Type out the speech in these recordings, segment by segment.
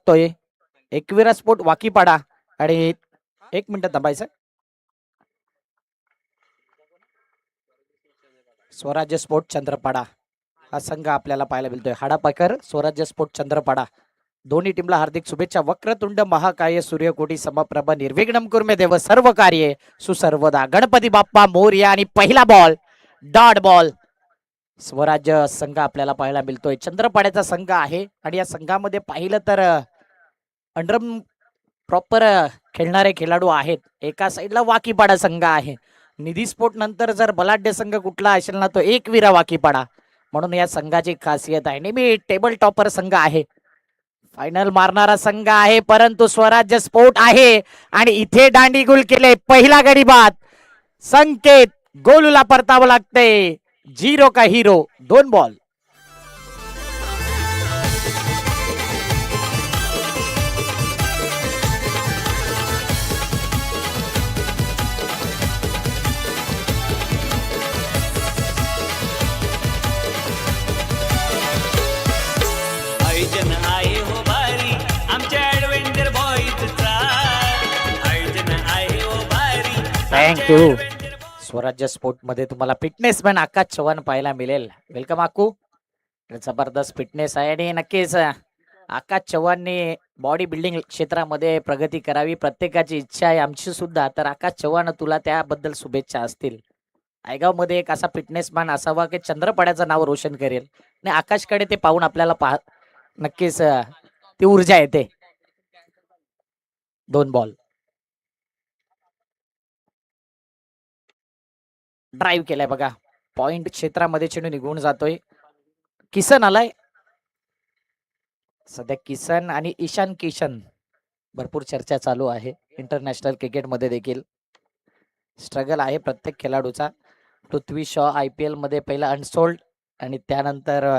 बघतोय एकविरा स्पोर्ट वाकीपाडा आणि 1 मिनिट थांबायचं. स्वराज्य स्पोर्ट चंद्रपाडा हा संघ आपल्याला पाहायला मिळतोय. हाडापाकर स्वराज्य स्पोर्ट चंद्रपाडा. दोन्ही टीमला हार्दिक शुभेच्छा. वक्रतुंड महाकाय सूर्यकोटी समप्रभ निर्विघ्नम कुर्मे देव सर्व कार्ये सुसर्वदा. गणपती बाप्पा मोरया. आणि पहिला बॉल डॉट बॉल. स्वराज्य संघ आपल्याला पाहायला मिळतोय. चंद्रपाड्याचा संघ आहे आणि या संघामध्ये पाहिलं तर अंडर प्रॉपर खेळणारे खेळाडू आहेत. एका साईडला वाकीपाडा संघ आहे. निधी स्पोर्ट नंतर जर बलाढ्य संघ कुठला असेल ना तो एकविरा वाकीपाडा. म्हणून या संघाची खासियत आहे. नेहमी टेबल टॉपर संघ आहे. फायनल मारणारा संघ आहे परंतु स्वराज्य स्पोर्ट आहे आणि इथे दांडी गुल केले. पहिला गडी बाद. संकेत गोलूला परतावं लागते. 0 का हिरो. 2 बॉल. आयोजन आहे हो भारी आमच्या ऍडव्हेंचर बॉईजचा. आयोजन आहे हो भारी. थँक्यू. स्वराज्य स्पोर्ट मध्ये तुम्हाला फिटनेसमॅन आकाश चव्हाण पाहायला मिळेल. वेलकम आकू. जबरदस्त फिटनेस आहे आणि नक्कीच आकाश चव्हाणने बॉडी बिल्डिंग क्षेत्रामध्ये प्रगती करावी प्रत्येकाची इच्छा आहे. आमची सुद्धा. तर आकाश चव्हाण तुला त्याबद्दल शुभेच्छा असतील. आयगाव मध्ये एक असा फिटनेसमॅन असावा की चंद्रपाड्याचं नाव रोशन करेल आणि आकाशकडे ते पाहून आपल्याला नक्कीच ती ऊर्जा येते. 2 बॉल. ड्राईव्ह केलाय बघा. पॉइंट क्षेत्रामध्ये चेंडू निघून जातोय. किसन आलाय सध्या. किसन आणि ईशान किशन भरपूर चर्चा चालू आहे. इंटरनॅशनल क्रिकेटमध्ये देखील स्ट्रगल आहे प्रत्येक खेळाडूचा. पृथ्वी शॉ IPL मध्ये पहिला अनसोल्ड आणि त्यानंतर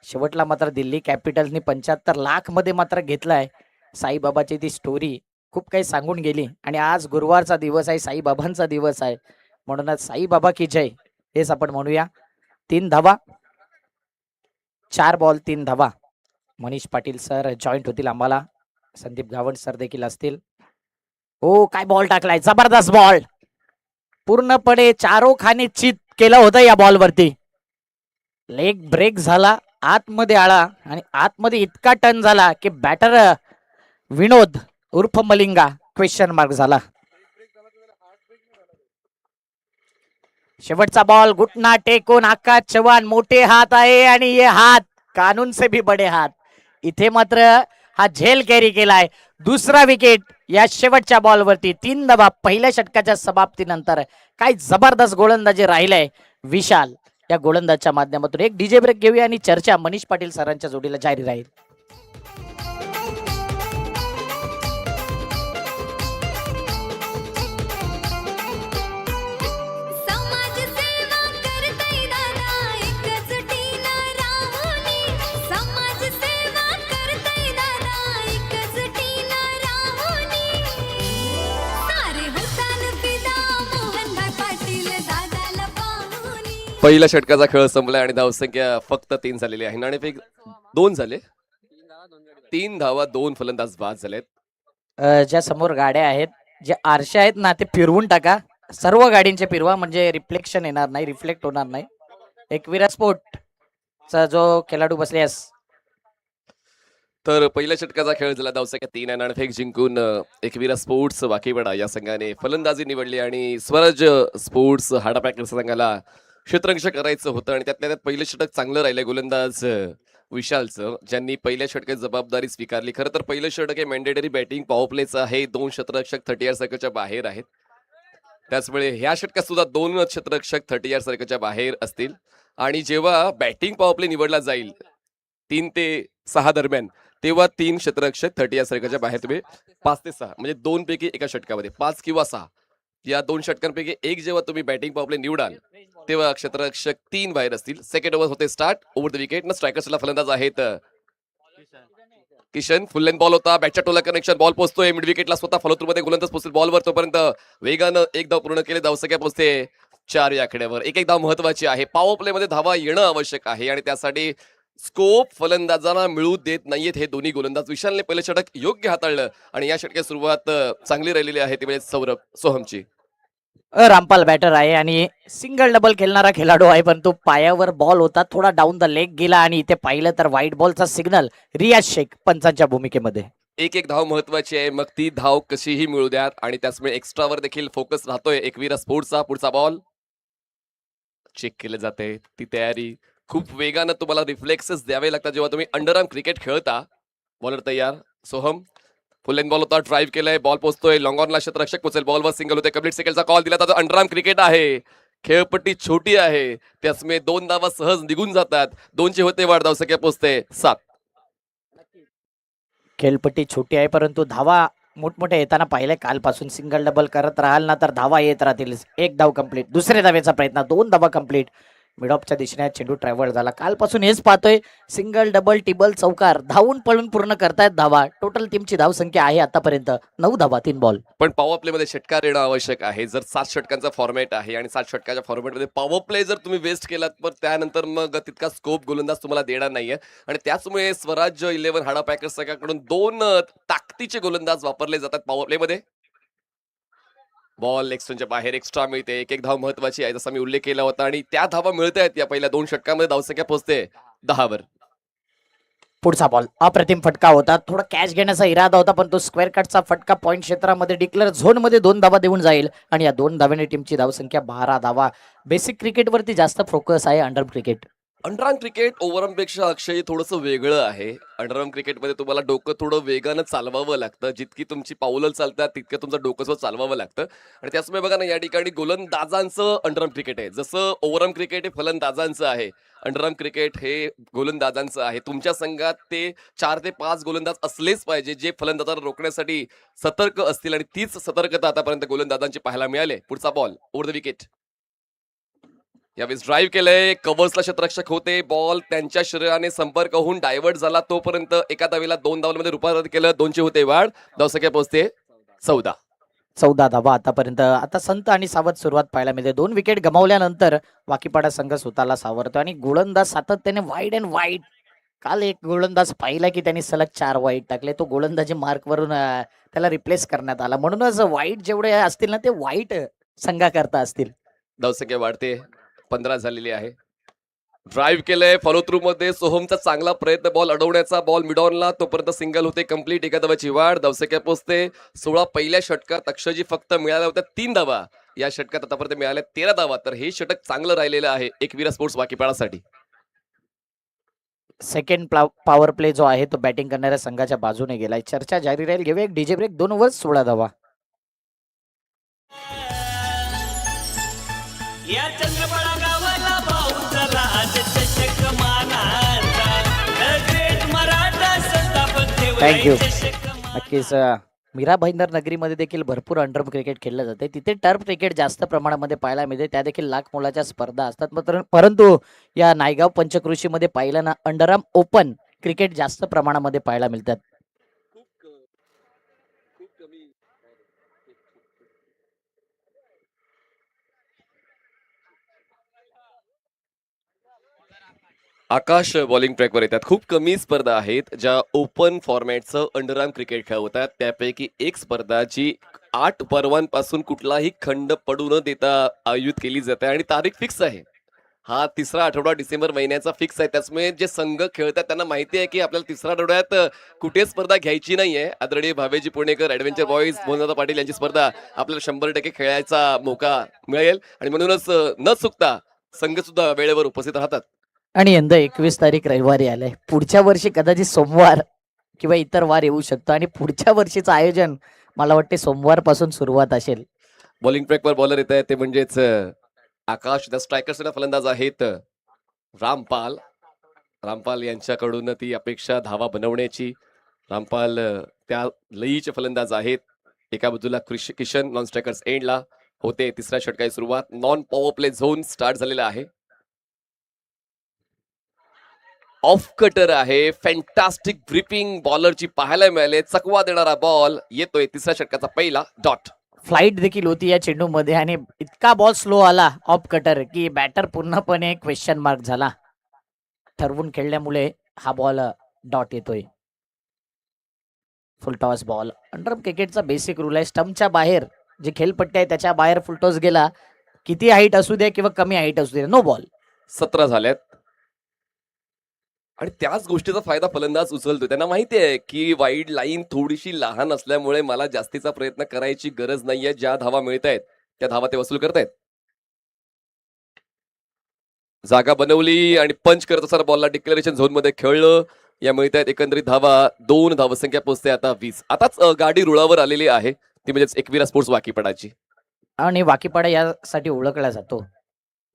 शेवटला मात्र दिल्ली कॅपिटल्सनी 75 लाख मध्ये मात्र घेतलाय. साईबाबाची ती स्टोरी खूप काही सांगून गेली आणि आज गुरुवारचा दिवस आहे. साईबाबांचा दिवस आहे. म्हणूनच साईबाबा की जय हेच आपण म्हणूया. 3 धावा. 4 बॉल 3 धावा. मनीष पाटील सर जॉईंट होतील आम्हाला. संदीप गावंड सर देखील असतील. हो काय बॉल टाकलाय. जबरदस्त बॉल. पूर्णपणे चारोखाने चित केलं होतं या बॉलवरती. लेग ब्रेक झाला. आतमध्ये आला आणि आतमध्ये इतका टर्न झाला की बॅटर विनोद उर्फ मलिंगा क्वेश्चन मार्क झाला. शेवटचा बॉल. घुटना टेकून आकाश चव्हाण. मोठे हात आहे आणि ये हात कानून से भी बडे हात. इथे मात्र हा झेल कॅरी केलाय. दुसरा विकेट या शेवटच्या बॉलवरती. 3 धावा पहिल्या षटकाच्या समाप्तीनंतर. काय जबरदस्त गोलंदाजी राहिलाय विशाल. या गोलंदाजच्या माध्यमातून एक डीजे ब्रेक घेऊया आणि चर्चा मनीष पाटील सरांच्या जोडीला जारी राहील. पहिल्या षटकाचा खेळ संपलाय आणि धावसंख्या फक्त 3 झालेली आहे. नाणेफेक 2 झाले. 3 धावा 2 फलंदाज बाद झालेत. ज्या समोर गाड्या आहेत जे आरशे आहेत ना ते फिरवून टाका. सर्व गाडींचे फिरवा म्हणजे रिफ्लेक्शन येणार नाही. रिफ्लेक्ट होणार नाही. एकविरा स्पोर्ट चा जो खेळाडू बसल्यास. तर पहिल्या षटकाचा खेळ झाला. धावसंख्या 3 आहे. नाणेफेक जिंकून एकविरा स्पोर्ट्स वाकीपाडा या संघाने फलंदाजी निवडली आणि स्वराज्य स्पोर्ट्स हाडापॅकर संघाला क्षेत्ररक्षक करायचं होतं आणि त्यातल्या त्यात पहिलं षटक चांगलं राहिलंय गोलंदाज विशालचं, ज्यांनी पहिल्या षटकाची जबाबदारी स्वीकारली. खरं तर पहिलं षटक हे मॅन्डेटरी बॅटिंग पॉवर प्लेचं आहे. 2 क्षेत्ररक्षक 30 यार्ड सर्कलच्या बाहेर आहेत. त्याचमुळे ह्या षटकात सुद्धा 2 क्षेत्ररक्षक 30 यार्ड सर्कलच्या बाहेर असतील आणि जेव्हा बॅटिंग पॉवर प्ले निवडला जाईल 3 ते 6 दरम्यान तेव्हा 3 क्षेत्ररक्षक 30 यार्ड सर्कलच्या बाहेर. तुम्ही 5 ते 6 म्हणजे 2 पैकी एका षटकामध्ये 5 किंवा 6 या 2 षटकांपैकी एक जेव्हा तुम्ही बॅटिंग पॉवर प्ले निवडाल तेव्हा क्षेत्ररक्षक 3 बाहेर असतील. सेकंड ओव्हर होते स्टार्ट. ओव्हर द विकेट न स्ट्रायकर्सला फलंदाज आहेत किशन. फुल लेंथ बॉल होता. बॅटच्या टोला कनेक्शन. बॉल पोहोचतोय मिड विकेटला. स्वतः फॉलो थ्रू मध्ये गोलंदाज पोहोचेल बॉलवर. तोपर्यंत वेगानं 1 धाव पूर्ण केले. धावसंख्या पोहोचते 4 या आकड्यावर. एक धाव महत्वाची आहे. पॉवर प्ले मध्ये धावा येणं आवश्यक आहे आणि त्यासाठी स्कोप फलंदाजांना मिळू देत नाहीयेत हे दोन्ही गोलंदाज. विशालने पहिलं षटक योग्य हाताळलं आणि या षटकाची सुरुवात चांगली राहिलेली आहे ती म्हणजे सोहमची. रामपाल बॅटर आहे आणि सिंगल डबल खेळणारा खेळाडू आहे, परंतु पायावर बॉल होता, थोडा डाऊन द लेग गेला आणि इथे पाहिलं तर व्हाईट बॉलचा सिग्नल रियाज शेख पंचांच्या भूमिकेमध्ये. एक धाव महत्वाची आहे, मग ती धाव कशीही मिळू द्यात आणि त्याचमुळे एक्स्ट्रावर देखील फोकस राहतोय एकविरा स्पोर्ट्सचा. पुढचा बॉल चेक केलं जाते, ती तयारी खूप वेगानं तुम्हाला रिफ्लेक्सेस द्यावे लागतात जेव्हा तुम्ही अंडरआर्म क्रिकेट खेळता. बॉलर तयार, सोहम फुल लेन बॉल होता, ड्राईव्ह केलंय, बॉल पोहोचतोय लॉंग ऑनला, क्षेत्ररक्षक पोहोचेल, बॉलवर सिंगल होते, कम्प्लीट सेकंडचा कॉल दिला जातो. अंडरआर्म क्रिकेट आहे, खेळपट्टी छोटी आहे, त्याचमुळे 2 धावा सहज निघून जातात. 2ची होते वाढ, धावसंख्या पोहोचते 7. खेळपट्टी छोटी आहे परंतु धावा मोठमोठ्या येताना पाहिले. कालपासून सिंगल डबल करत राहाल ना तर धावा येत राहतील. 1 धाव कंप्लीट, दुसऱ्या धावेचा प्रयत्न, 2 धावा कंप्लीट. मिडऑफच्या दिशेने चेंडू ट्रॅव्हल झाला. कालपासून हेच पाहतोय, सिंगल डबल टिबल चौकार धावून पळून पूर्ण करतायत धावा. टोटल टीमची धाव संख्या आहे आतापर्यंत 9 धावा 3 बॉल. पण पॉवर प्ले मध्ये षटकार येणं आवश्यक आहे. जर 7 षटकांचा फॉर्मॅट आहे आणि 7 षटकाच्या फॉर्मॅटमध्ये पॉवर प्ले जर तुम्ही वेस्ट केलात तर त्यानंतर मग तितका स्कोप गोलंदाज तुम्हाला देणार नाहीये. आणि त्याचमुळे स्वराज्य 11 हाडा पॅकर्स संघाकडून 2 ताकदीचे गोलंदाज वापरले जातात पॉवर प्ले मध्ये. बॉल एक्स्ट्राच्या बाहेर एक्स्ट्रा मिळते. एक धाव महत्वाची आहे जसा मी उल्लेख केला होता आणि त्या धावा मिळत आहेत या पहिल्या 2 षटकांमध्ये. धावसंख्या पोहोचते 10 वर. पुढचा बॉल अप्रतिम फटका होता, थोडा कॅच घेण्याचा इरादा होता पण तो स्क्वेअर कटचा फटका पॉइंट क्षेत्रामध्ये डिक्लेअर झोन मध्ये 2 धावा देऊन जाईल आणि या 2 धाव्याने टीमची धावसंख्या 12 धावा. बेसिक क्रिकेट वरती जास्त फोकस आहे under cricket. Underarm cricket overarm पेक्षा अक्षय थोडंसं वेगळं आहे. अंडरआर्म क्रिकेटमध्ये तुम्हाला डोकं थोडं वेगानं चालवावं लागतं. जितकी तुमची पावलं चालतात तितकं तुमचं डोकं सुद्धा चालवावं लागतं. आणि त्याचमुळे बघा ना या ठिकाणी गोलंदाजांचं अंडरआर्म क्रिकेट आहे. जसं ओव्हरआर्म क्रिकेट हे फलंदाजांचं आहे, अंडरआर्म क्रिकेट हे गोलंदाजांचं आहे. तुमच्या संघात ते 4 ते 5 गोलंदाज असलेच पाहिजे जे फलंदाजांना रोखण्यासाठी सतर्क असतील आणि तीच सतर्कता आतापर्यंत गोलंदाजांची पाहायला मिळाली. पुढचा बॉल ओव्हर द विकेट. यावेळेस ड्राईव्ह केलंय, कव्हर्सला क्षेत्ररक्षक होते, बॉल त्यांच्या शरीराने संपर्क होऊन डायव्हर्ट झाला. तोपर्यंत एका धावेला 2 धावांमध्ये रूपांतरित केलं. 2ची होते वाढ, धावसंख्या पोहोचते 14. 14 धावा आतापर्यंत. आता संत आणि सावध सुरुवात पाहायला मिळते. 2 विकेट गमावल्यानंतर वाकीपाडा संघ स्वतःला सावरतो आणि गोलंदाज सातत्याने वाईड अँड वाईड. काल एक गोलंदाज पाहिला की त्यांनी सलग 4 वाईड टाकले. तो गोलंदाजी मार्कवरून त्याला रिप्लेस करण्यात आला. म्हणूनच वाईट जेवढे असतील ना ते वाईट संघाकरता असतील. धावसंख्या वाढते 15 झालेली आहे. ड्राईव्ह केलंय, फॉलो थ्रू मध्ये सोहमचा चांगला प्रयत्न बॉल अडवण्याचा. बॉल मिडॉनला, तोपर्यंत सिंगल होते कंप्लीट. एका धावाची वाढ, धावसंख्या पोहोचते 16. पहिल्या षटकात अक्षयजी फक्त मिळाल्या होत्या 3 धावा. या षटकात आतापर्यंत मिळाल्या 13 धावा. तर हे षटक चांगलं राहिलेलं आहे एकविरा स्पोर्ट्स वाकीपाडासाठी. सेकंड पॉवर प्ले जो आहे तो बॅटिंग करणाऱ्या संघाच्या बाजूने गेलाय. चर्चा जारी राहील. घेऊया एक डीजे ब्रेक. 2 ओव्हर 16 धावा. या चंद्रपळा गावाला भाऊचा आज चषक मानाचा The Great मराठा संस्थापक Thank you. ठेवलाय चषक मानाचा. नक्कीच मीरा भाईंदर नगरीमध्ये देखील भरपूर अंडरआर्म क्रिकेट खेळलं जाते. तिथे टर्फ क्रिकेट जास्त प्रमाणामध्ये पाहायला मिळते. त्या देखील लाख मोलाच्या स्पर्धा असतात. परंतु या नायगाव पंचक्रोशीमध्ये पाहिलं ना अंडरआर्म ओपन क्रिकेट जास्त प्रमाणामध्ये पाहायला मिळतात. आकाश बॉलिंग ट्रॅकवर येतात. खूप कमी स्पर्धा आहेत ज्या ओपन फॉर्मॅटचं अंडरआर्म क्रिकेट खेळवतात. त्यापैकी एक स्पर्धा जी 8 पर्वांपासून कुठलाही खंड पडू न देता आयोजित केली जाते आणि तारीख फिक्स आहे. हा 3रा आठवडा डिसेंबर महिन्याचा फिक्स आहे. त्याचमुळे जे संघ खेळतात त्यांना माहिती आहे की आपल्याला 3ऱ्या आठवड्यात कुठे स्पर्धा घ्यायची नाहीये. आदरणीय भावेजी पुणेकर, ऍडव्हेंचर बॉईज, मोहनदादा पाटील यांची स्पर्धा आपल्याला 100% खेळायचा मौका मिळेल आणि म्हणूनच न चुकता संघ सुद्धा वेळेवर उपस्थित राहतात. आणि यंदा 21 तारीख रविवारी आलंय. पुढच्या वर्षी कदाचित सोमवार किंवा इतर वार येऊ शकतो आणि पुढच्या वर्षीचं आयोजन मला वाटते सोमवार पासून सुरुवात असेल. बॉलिंग ट्रॅकवर बॉलर येत आहे ते म्हणजेच आकाश. द स्ट्रायकर्स फलंदाज आहेत रामपाल यांच्याकडून ती अपेक्षा धावा बनवण्याची. रामपाल त्या लईचे फलंदाज आहेत. एका बाजूला किशन नॉन स्ट्रायकर्स एंडला होते. 3ऱ्या षटकाची सुरुवात. Non power play zone start झालेला आहे. ऑफ कटर आहे. फॅन्टास्टिक ग्रिपिंग बॉलरची पाहायला मिळाले. चकवा देणारा बॉल येतोय. 3ऱ्या षटकाचा पहिला डॉट. फ्लाईट देखील होती या चेंडूमध्ये आणि इतका बॉल स्लो आला ऑफ कटर की बॅटर पूर्णपणे क्वेश्चन मार्क झाला. ठरवून खेळल्यामुळे हा बॉल डॉट येतोय. Full toss ball. अंडरआर्म क्रिकेटचा बेसिक रूल आहे, स्टंपच्या बाहेर जे खेळपट्टी आहे त्याच्या बाहेर फुलटॉस गेला, किती हाईट असू दे किंवा कमी हाईट असू दे, नो बॉल. 17 झाल्यात आणि त्याच गोष्टीचा फायदा फलंदाज उचलतो. त्यांना माहिती आहे की वाईड लाईन थोडीशी लहान असल्यामुळे मला जास्तीचा प्रयत्न करायची गरज नाहीये. ज्या धावा मिळत आहेत त्या धावा ते वसूल करतायत. जागा बनवली आणि पंच करत असताना बॉलला डिक्लेरेशन झोन मध्ये खेळलं. या मिळत आहेत एकंदरीत धावा. 2 धावसंख्या पोहोचते आता 20. आताच गाडी रुळावर आलेली आहे, ती म्हणजेच एकविरा स्पोर्ट्स वाकीपडाची. आणि वाकीपाडा यासाठी ओळखला जातो,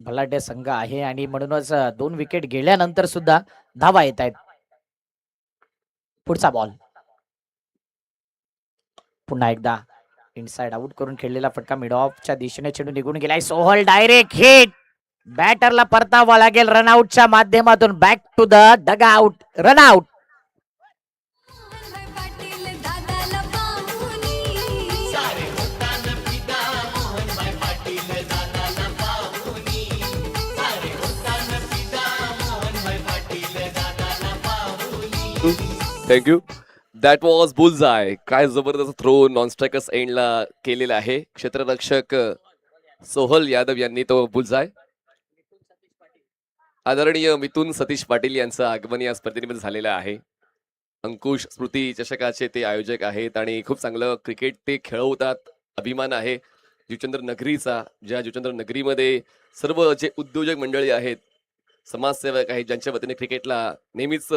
बलाढ्य संघ आहे आणि म्हणूनच 2 विकेट गेल्यानंतर सुद्धा धावा येत आहेत. पुढचा बॉल पुन्हा एकदा इनसाइड आउट करून खेळलेला फटका मिड ऑफच्या दिशेने चेंडू निघून गेलाय. Sohal direct hit. बॅटरला परतावा लागेल रनआउटच्या माध्यमातून. Back to the dugout. Run out. Thank you. That was bullseye. काय जबरदस्त थ्रो नॉन स्ट्रायकर्स एंडला केलेला आहे. क्षेत्ररक्षक सोहल यादव यांनी तो बुलजाय. आदरणीय मिथुन सतीश पाटील यांचं आगमन या स्पर्धेमध्ये झालेलं आहे. अंकुश स्मृती चषकाचे ते आयोजक आहेत आणि खूप चांगलं क्रिकेट ते खेळवतात. अभिमान आहे जुचंद्र नगरीचा, ज्या जुचंद्र नगरीमध्ये सर्व जे उद्योजक मंडळी आहेत, समाजसेवक आहेत, ज्यांच्या वतीने क्रिकेटला नेहमीच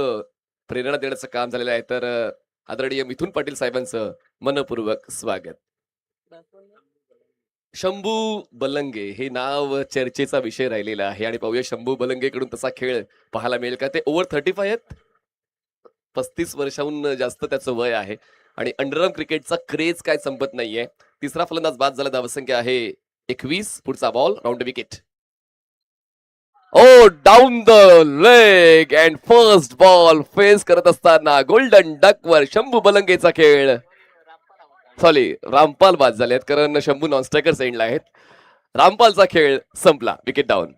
प्रेरणा देण्याचं काम झालेलं आहे. तर आदरणीय मिथुन पाटील साहेबांचं मनपूर्वक स्वागत. शंभू बलंगे हे नाव चर्चेचा विषय राहिलेला आहे आणि पाहूया शंभू बलंगेकडून तसा खेळ पाहायला मिळेल का. ते ओव्हर 35 आहेत, 35 वर्षाहून जास्त त्याचं वय आहे आणि अंडरआर्म क्रिकेटचा क्रेज काय संपत नाहीये. तिसरा फलंदाज बाद झाला. धावसंख्या आहे 21. पुढचा बॉल राऊंड विकेट. ओ down the leg and first ball face करत असताना गोल्डन डक वर शंभू बलंगेचा खेळ. सॉरी, रामपाल बाद झालेत कारण शंभू नॉन स्ट्रायकर्स एंडला आहेत. रामपालचा खेळ संपला. Wicket down.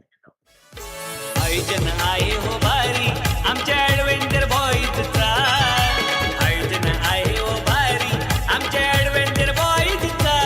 आयोजन आहे हो भारी आमच्या ऍडव्हेंचर बॉईजचा. आयोजन आहे हो भारी आमच्या ऍडव्हेंचर बॉईजचा.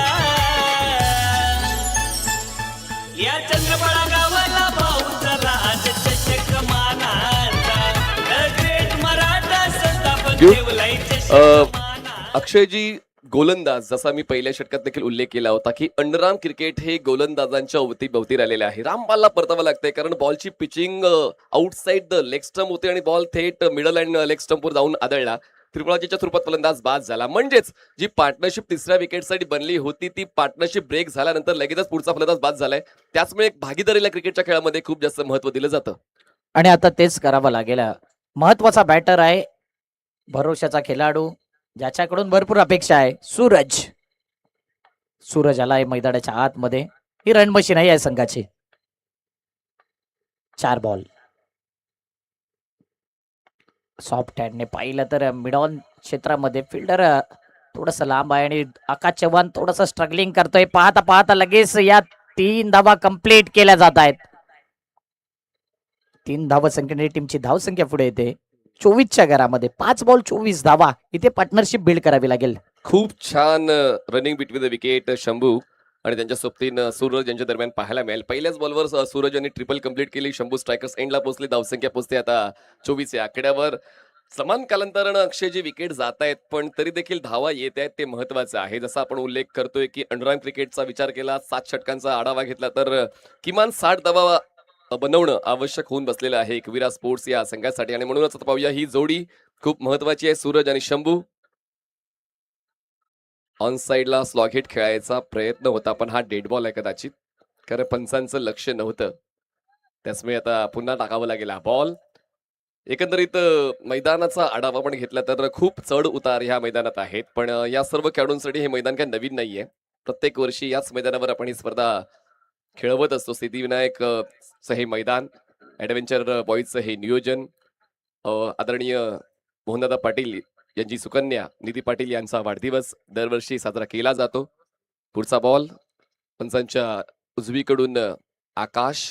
या चंद्रपळा गावाला भाऊचा राज चषक मानाचा. द ग्रेट मराठा संस्थापक ठेवलाय चषक मानाचा. अक्षयजी, गोलंदाज, जसा मी पहिल्या षटकात देखील उल्लेख केला होता की अंडरआर्म क्रिकेट हे गोलंदाजांच्या अवतीभवती राहिलेले आहे. रामपालला परतावं लागतंय कारण बॉलची pitching outside the leg stump होते आणि बॉल थेट मिडल अँड लेग स्टंपवर जाऊन आदळला. त्रिफळाच्या स्वरूपात फलंदाज बाद झाला. म्हणजेच जी पार्टनरशिप तिसऱ्या विकेटसाठी बनली होती ती पार्टनरशिप ब्रेक झाल्यानंतर लगेचच पुढचा फलंदाज बाद झालाय. त्याचमुळे एक भागीदारीला क्रिकेटच्या खेळामध्ये खूप जास्त महत्व दिलं जातं आणि आता तेच करावं लागेल. महत्वाचा बॅटर आहे, भरोशाचा खेळाडू, ज्याच्याकडून भरपूर अपेक्षा आहे. सूरज आलाय मैदानाच्या आतमध्ये. ही रन मशीन आहे या संघाची. 4 बॉल. सॉफ्ट हँडने पाहिलं तर मिड ऑन क्षेत्रामध्ये फिल्डर थोडस लांब आहे आणि आकाश चव्हाण थोडस स्ट्रगलिंग करतोय. पाहता पाहता लगेच या 3 धावा कंप्लीट केल्या जात आहेत. 3 धावा संख्येने टीमची धावसंख्या पुढे येते 24च्या घरामध्ये. 5 बॉल 24 धावा. इथे पार्टनरशिप बिल्ड करावी लागेल. खूप छान running between the wicket Shambhu आणि त्यांच्या सोबतीनं सूरज यांच्या दरम्यान पाहायला मिळेल. पहिल्याच बॉलवर सूरज यांनी ट्रिपल कंप्लीट केली. शंभू स्ट्रायकर्स एंडला पोहोचले. धावसंख्या पोहोचते आता 24 या आकड्यावर. समान कालांतरानं अक्षयजी विकेट जात आहेत पण तरी देखील धावा येत आहेत, ते महत्वाचं आहे. जसा आपण उल्लेख करतोय की अंडरआर्म क्रिकेटचा विचार केला, 7 षटकांचा आढावा घेतला तर किमान 60 धावा बनवणं आवश्यक होऊन बसलेलं आहे एकविरा स्पोर्ट्स या संघासाठी. आणि म्हणूनच आता पाहूया ही जोडी खूप महत्वाची आहे. सूरज आणि शंभू ऑन साइडला स्लॉग हिट खेळायचा प्रयत्न होता पण हा डेड बॉल आहे कदाचित, कारण पंचांचं लक्ष नव्हतं. त्याचमुळे आता पुन्हा टाकावं लागेल हा बॉल. एकंदरीत मैदानाचा आढावा आपण घेतला तर खूप चढ उतार ह्या मैदानात आहेत पण या सर्व खेळाडूंसाठी हे मैदान काही नवीन नाहीये. प्रत्येक वर्षी याच मैदानावर आपण ही स्पर्धा खेळवत असतो. सिद्धिविनायक हे मैदान, ऍडव्हेंचर बॉईजचं हे नियोजन, आदरणीय मोहनदादा पाटील यांची सुकन्या निधी पाटील यांचा वाढदिवस दरवर्षी साजरा केला जातो. पुढचा बॉल पंचांच्या उजवीकडून आकाश,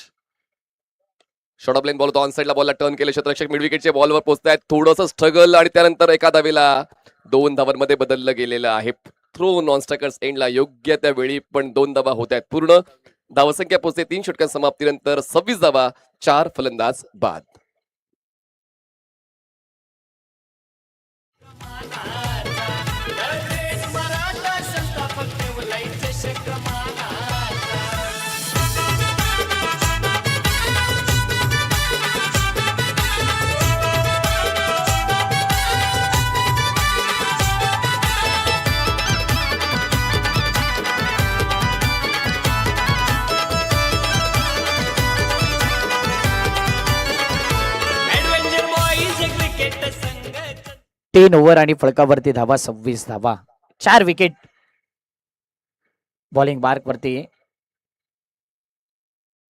शॉर्ट ऑफ लाईन बॉल होता, ऑन साईडला बॉलला टर्न केले क्षेत्ररक्षक मिड विकेटच्या बॉलवर पोहोचतायत. थोडंसं स्ट्रगल आणि त्यानंतर एका धावेला 2 धावांमध्ये बदललं गेलेलं आहे. थ्रो नॉन स्ट्रायकर्स एंडला योग्य त्या वेळी, पण 2 धावा होत आहेत. पूर्ण धावसंख्या पोहोचते 3 षटकां समाप्तीनंतर 26 धावा, 4 फलंदाज बाद. मराठा संस्थापक ठेवलाय चषक मानाचा. ऍडव्हेंचर बॉईज क्रिकेट संघ 3 ओव्हर आणि फळकावरती धावा 26 धावा, 4 विकेट. बॉलिंग मार्क वरती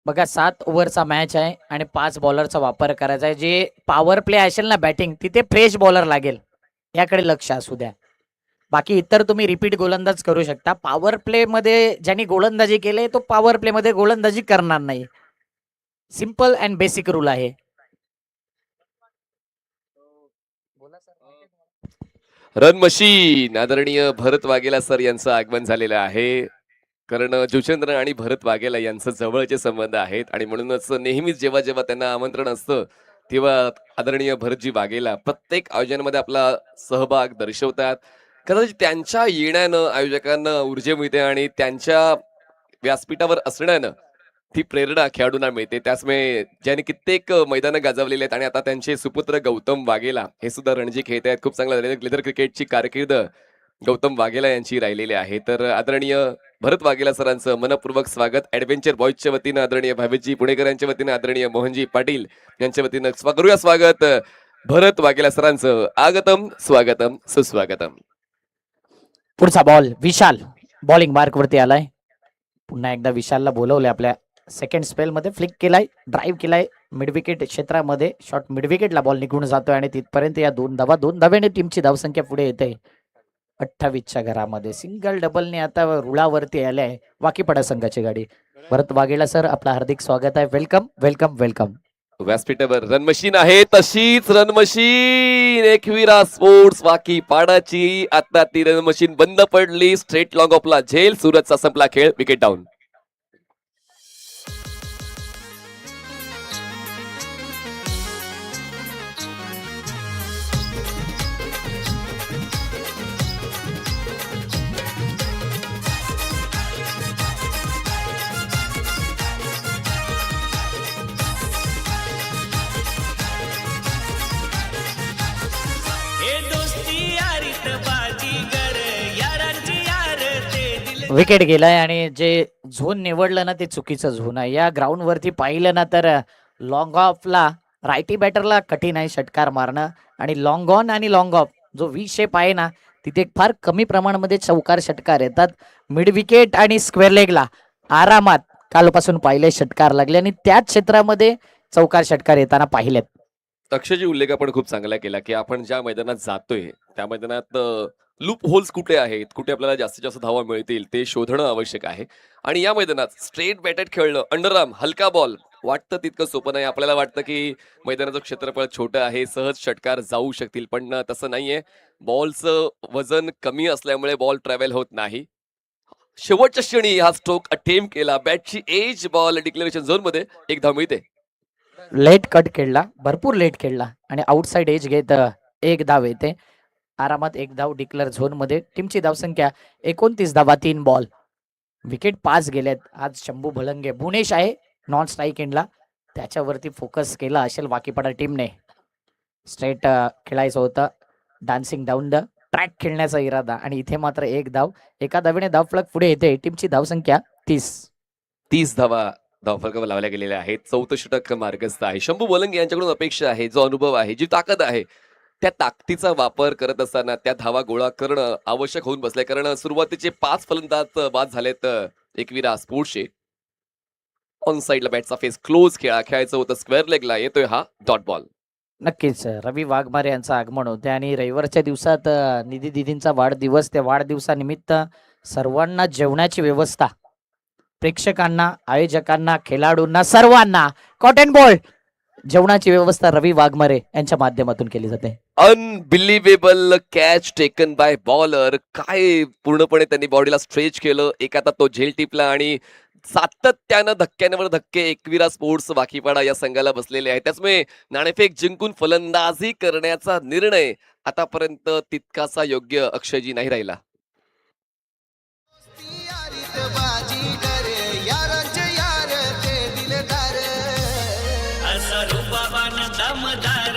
बघा 7 ओव्हरचा मॅच आहे आणि 5 बॉलरचा वापर करायचा आहे. जे पॉवर प्ले असेल ना बॅटिंग, तिथे फ्रेश बॉलर लागेल, याकडे लक्ष असू द्या. बाकी इतर तुम्ही रिपीट गोलंदाज करू शकता. पॉवर प्ले मध्ये ज्यांनी गोलंदाजी केले तो पॉवर प्ले मध्ये गोलंदाजी करणार नाही. सिंपल अँड बेसिक रूल आहे. रन मशीन आदरणीय भरत वाघेला सर यांचं आगमन झालेलं आहे. कारण जुचंद्र आणि भरत वाघेला यांचं जवळचे संबंध आहेत आणि म्हणूनच नेहमीच जेव्हा जेव्हा त्यांना आमंत्रण असतं तेव्हा आदरणीय भरतजी वाघेला प्रत्येक आयोजनामध्ये आपला सहभाग दर्शवतात. कदाचित त्यांच्या येण्यानं आयोजकांना ऊर्जा मिळते आणि त्यांच्या व्यासपीठावर असण्यानं ती प्रेरणा खेळाडूंना मिळते. त्याचमुळे ज्यांनी कित्येक मैदानं गाजवलेली आहेत आणि आता त्यांचे सुपुत्र गौतम वाघेला हे सुद्धा रणजी खेळत आहेत. खूप चांगला लेदर क्रिकेटची कारकीर्द गौतम वाघेला यांची राहिलेली आहे. तर आदरणीय भरत वाघेला सरांचं मनपूर्वक स्वागत. ऍडव्हेंचर बॉईजच्या वतीनं आदरणीय भावेशजी पुणेकर यांच्या वतीनं आदरणीय मोहनजी पाटील यांच्या वतीनं करूया स्वागत. भरत वाघेला सरांचं आगतम स्वागतम सुस्वागतम. पुढचा बॉल विशाल बॉलिंग मार्क वरती आलाय. पुन्हा एकदा विशालला बोलवलंय आपल्या सेकंड स्पेल मध्ये. फ्लिक केलाय, ड्राईव्ह केलाय मिड विकेट क्षेत्रामध्ये. शॉर्ट मिड विकेटला बॉल निघून जातोय आणि तिथपर्यंत या 2 धावा. 2 धाव्याने टीमची धावसंख्या पुढे येते 28च्या घरामध्ये. सिंगल डबलने आता रुळावरती आले वाकीपाडा संघाची गाडी. भरत वाघेला सर आपलं हार्दिक स्वागत आहे. Welcome welcome welcome. व्यासपीठावर रन मशीन आहे, तशीच रन मशीन एकविरा स्पोर्ट्स वाकी पाडाची. आता ती रन मशीन बंद पडली. स्ट्रेट लॉंग ऑफला झेल. सुरतचा संपला खेळ. Wicket down. हे दोस्ती यारीत बाजीगर यारांची यार ते दिल. विकेट गेलाय आणि जे झोन निवडलं ना ते चुकीचं झोन आहे. या ग्राउंड वरती पाहिलं ना तर लॉंग ऑफला रायटी बॅटरला कठीण आहे षटकार मारणं. आणि लॉंग ऑन आणि लॉंग ऑफ जो व्ही शेप आहे ना तिथे फार कमी प्रमाणामध्ये चौकार षटकार येतात. मिड विकेट आणि स्क्वेअर लेगला आरामात कालपासून पाहिले षटकार लागले आणि त्याच क्षेत्रामध्ये चौकार षटकार येताना पाहिलेत. अक्षयजी उल्लेख आपण खूप चांगला केला की आपण ज्या मैदानात जातोय त्या मैदानात लूप होल्स कुठे आहेत, कुठे आपल्याला जास्तीत जास्त धावा मिळतील ते शोधणं आवश्यक आहे. आणि या मैदानात स्ट्रेट बॅटेड खेळणं, अंडरआर्म हलका बॉल वाटतं तितकं सोपं नाही. आपल्याला वाटतं की मैदानाचं क्षेत्रफळ छोटं आहे, सहज षटकार जाऊ शकतील, पण तसं नाहीये. बॉलचं वजन कमी असल्यामुळे बॉल ट्रॅव्हल होत नाही. शेवटच्या क्षणी हा स्ट्रोक अटेम्प्ट केला. बॅटची एज बॉल डिक्लेरेशन झोन मध्ये 1 धाव मिळते. लेट कट खेळला, भरपूर लेट खेळला आणि आउटसाइड एज घेत 1 धाव येते. आरामात 1 धाव डिक्लेअर झोन मध्ये. टीमची धावसंख्या 29 धावा, 3 बॉल. विकेट 5 गेलेत. आज शंभू भलंगे भुवनेश आहे नॉन स्ट्राईक एंडला, त्याच्यावरती फोकस केला असेल वाकीपाडा टीमने. स्ट्रेट खेळायचं होतं, डान्सिंग डाऊन द ट्रॅक खेळण्याचा इरादा आणि इथे मात्र 1 धाव. एका धावेने धावफलक पुढे येते. टीमची धावसंख्या 30 धावा धावफलकावर लावल्या गेलेल्या आहेत. 4थं षटक मार्गस्थ आहे. शंभू बोलंगे यांच्याकडून अपेक्षा आहे, जो अनुभव आहे, जी ताकद आहे, त्या ताकदीचा वापर करत असताना त्या धावा गोळा करणं आवश्यक होऊन बसलंय. कारण सुरुवातीचे 5 फलंदाज बाद झालेत एकविरा स्पोर्ट्सचे. ऑन साईडला बॅटचा फेस क्लोज खेळायचं होतं. स्क्वेअर लेगला येतोय हा डॉट बॉल. नक्कीच रवी वाघमारे यांचं आगमन होते आणि रविवारच्या दिवसात निधी दिदींचा वाढदिवस. त्या वाढदिवसानिमित्त सर्वांना जेवणाची व्यवस्था, प्रेक्षकांना, आयोजकांना, खेळाडूंना, सर्वांना कॉटन बॉल जेवणाची व्यवस्था रवी वाघमारे यांच्या माध्यमातून केली जाते. Unbelievable catch taken by bowler. काय पूर्णपणे त्यांनी बॉडीला स्ट्रेच केलं, एक आता तो झेल टिपला आणि सातत्यानं धक्क्यांवर धक्के एकविरा स्पोर्ट्स वाकीपाडा या संघाला बसलेले आहे. त्याचमुळे नाणेफेक जिंकून फलंदाजी करण्याचा निर्णय आतापर्यंत तितकासा योग्य अक्षयजी नाही राहिला. असा रूपावान दमदार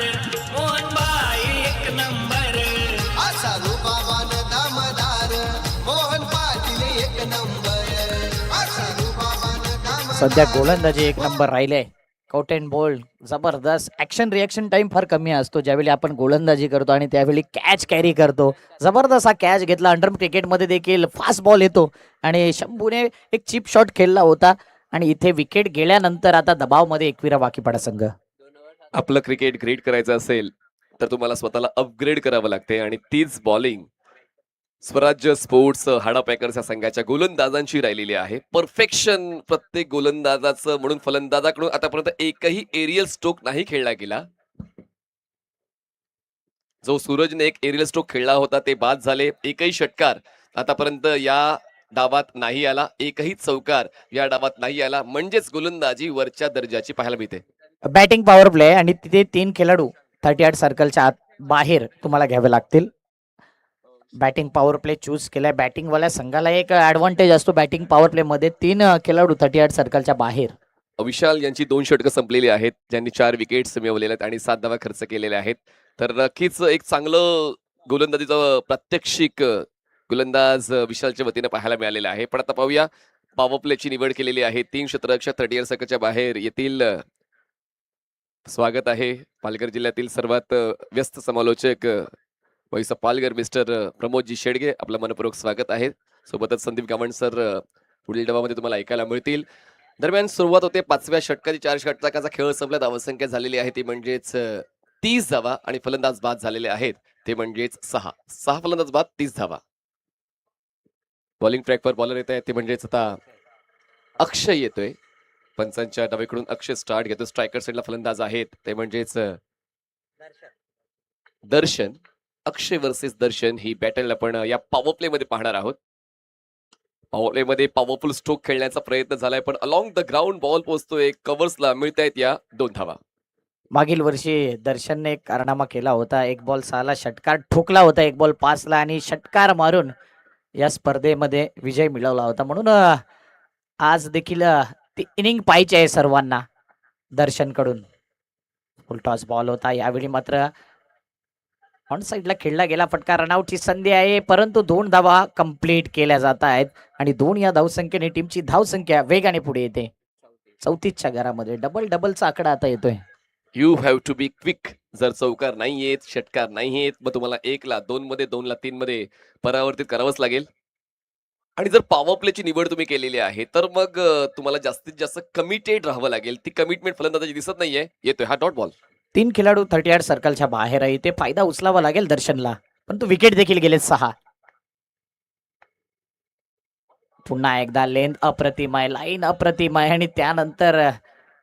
मोहन बाई एक नंबर. असा रूपावान दमदार मोहन पाटील एक नंबर. असा रूपावान दमदार. सध्या गोलंदाजी एक नंबर राहिले. कॉट अँड बोल्ड जबरदस्त. ऍक्शन रिएक्शन टाइम फार कमी असतो ज्यावेळी आपण गोलंदाजी करतो आणि त्यावेळी कॅच कॅरी करतो. जबरदस्त हा कॅच घेतला. अंडर क्रिकेटमध्ये देखील फास्ट बॉल येतो आणि शंभूने एक चिप शॉट खेळला होता आणि इथे विकेट गेल्यानंतर आता दबावमध्ये एकविरा वाकीपाडा संघ. आपलं क्रिकेट ग्रेट करायचं असेल तर तुम्हाला स्वतःला अपग्रेड करावं लागते आणि तीच बॉलिंग स्वराज्य स्पोर्ट्स हाडा पॅकर्स या संघाच्या गोलंदाजांची राहिलेली आहे. परफेक्शन प्रत्येक गोलंदाजाचं, म्हणून फलंदाजाकडून आतापर्यंत एकही एरियल स्ट्रोक नाही खेळला गेला. जो सूरजने एक एरियल स्ट्रोक खेळला होता ते बाद झाले. एकही षटकार आतापर्यंत या डावात नाही आला, एकही चौकार या डावात नाही आला. म्हणजेच गोलंदाजी वरच्या दर्जाची पाहायला मिळते. बॅटिंग पॉवर प्ले आणि तिथे 3 खेळाडू 38 सर्कलच्या आत बाहेर तुम्हाला घ्यावे लागतील. बॅटिंग पॉवर प्ले चूज केलाय. बॅटिंग वाल्या संघाला एक ऍडव्हान्टेज असतो बॅटिंग पॉवर प्ले मध्ये. 3 खेळाडू 38 सर्कलच्या बाहेर. विशाल यांची 2 षटकं संपलेली आहेत, ज्यांनी 4 विकेट्स मिळवलेल्या आहेत आणि 7 धावा खर्च केलेल्या आहेत. तर नक्कीच एक चांगलं गोलंदाजीचं प्रात्यक्षिक गोलंदाज विशालच्या वतीने पाहायला मिळालेलं आहे. पण आता पाहूया, पॉवर प्लेची निवड केलेली आहे. 3 क्षेत्ररक्षक 38 सर्कलच्या बाहेर येतील. स्वागत आहे पालघर जिल्ह्यातील सर्वात व्यस्त समालोचक वैसा पालघर मिस्टर प्रमोदजी शेडगे, आपलं मनपूर्वक स्वागत आहे. सोबतच संदीप गावंड सर पुढील डबामध्ये तुम्हाला ऐकायला मिळतील. दरम्यान सुरुवात होते 5व्या षटकाची. 4 षटकाचा खेळ संपला. धावसंख्या झालेली आहे ती म्हणजेच 30 धावा आणि फलंदाज बाद झालेले आहेत ते म्हणजेच 6 फलंदाज बाद, 30 धावा. बॉलिंग ट्रॅकवर बॉलर येत आहे ते म्हणजेच आता अक्षय येतोय. पंचांच्या डावीकडून अक्षय स्टार्ट घेतो. स्ट्रायकर साईडला फलंदाज आहेत ते म्हणजेच दर्शन. अक्षय वर्सेस दर्शन ही बॅटल आपण या पॉवर प्ले मध्ये पाहणार आहोत. पॉवर प्ले मध्ये पॉवरफुल स्ट्रोक खेळण्याचा प्रयत्न झालाय पण अलॉंग द ग्राउंड बॉल पोहोचतोय. कव्हर्सला मिळतायत या 2 धावा. मागील वर्षी दर्शनने एक कारनामा केला होता. 1 बॉल 6ला षटकार ठोकला होता. 1 बॉल 5ला आणि षटकार मारून या स्पर्धेमध्ये विजय मिळवला होता. म्हणून आज देखील ती इनिंग पाहिजे आहे सर्वांना. दर्शनकडून फुल टॉस बॉल होता. यावेळी मात्र ऑन साईडला खेळला गेला फटका. रनआउटची संधी आहे परंतु 2 धावा कंप्लीट केल्या जात आहेत आणि 2 या धावसंख्येने टीमची धावसंख्या वेगाने पुढे येते. 34च्या घरामध्ये डबलचा आकडा आता येतोय. You have to be quick. जर चौकार नाही येत, षटकार नाही येत, मग तुम्हाला 1ला 2 मध्ये 2ला 3 मध्ये परावर्तित करावंच लागेल. आणि जर पॉवर प्लेची निवड तुम्ही केलेली आहे तर मग तुम्हाला जास्तीत जास्त कमिटेड राहावं लागेल. ती कमिटमेंट फलंदाजी दिसत नाहीये. येतोय हा डॉट बॉल. 3 खेळाडू 38 सर्कलच्या बाहेर आहे. ते फायदा उचलावा लागेल दर्शनला. पण तो विकेट देखील गेले 6. पुन्हा एकदा लेंथ अप्रतिम आहे, लाईन अप्रतिम आहे आणि त्यानंतर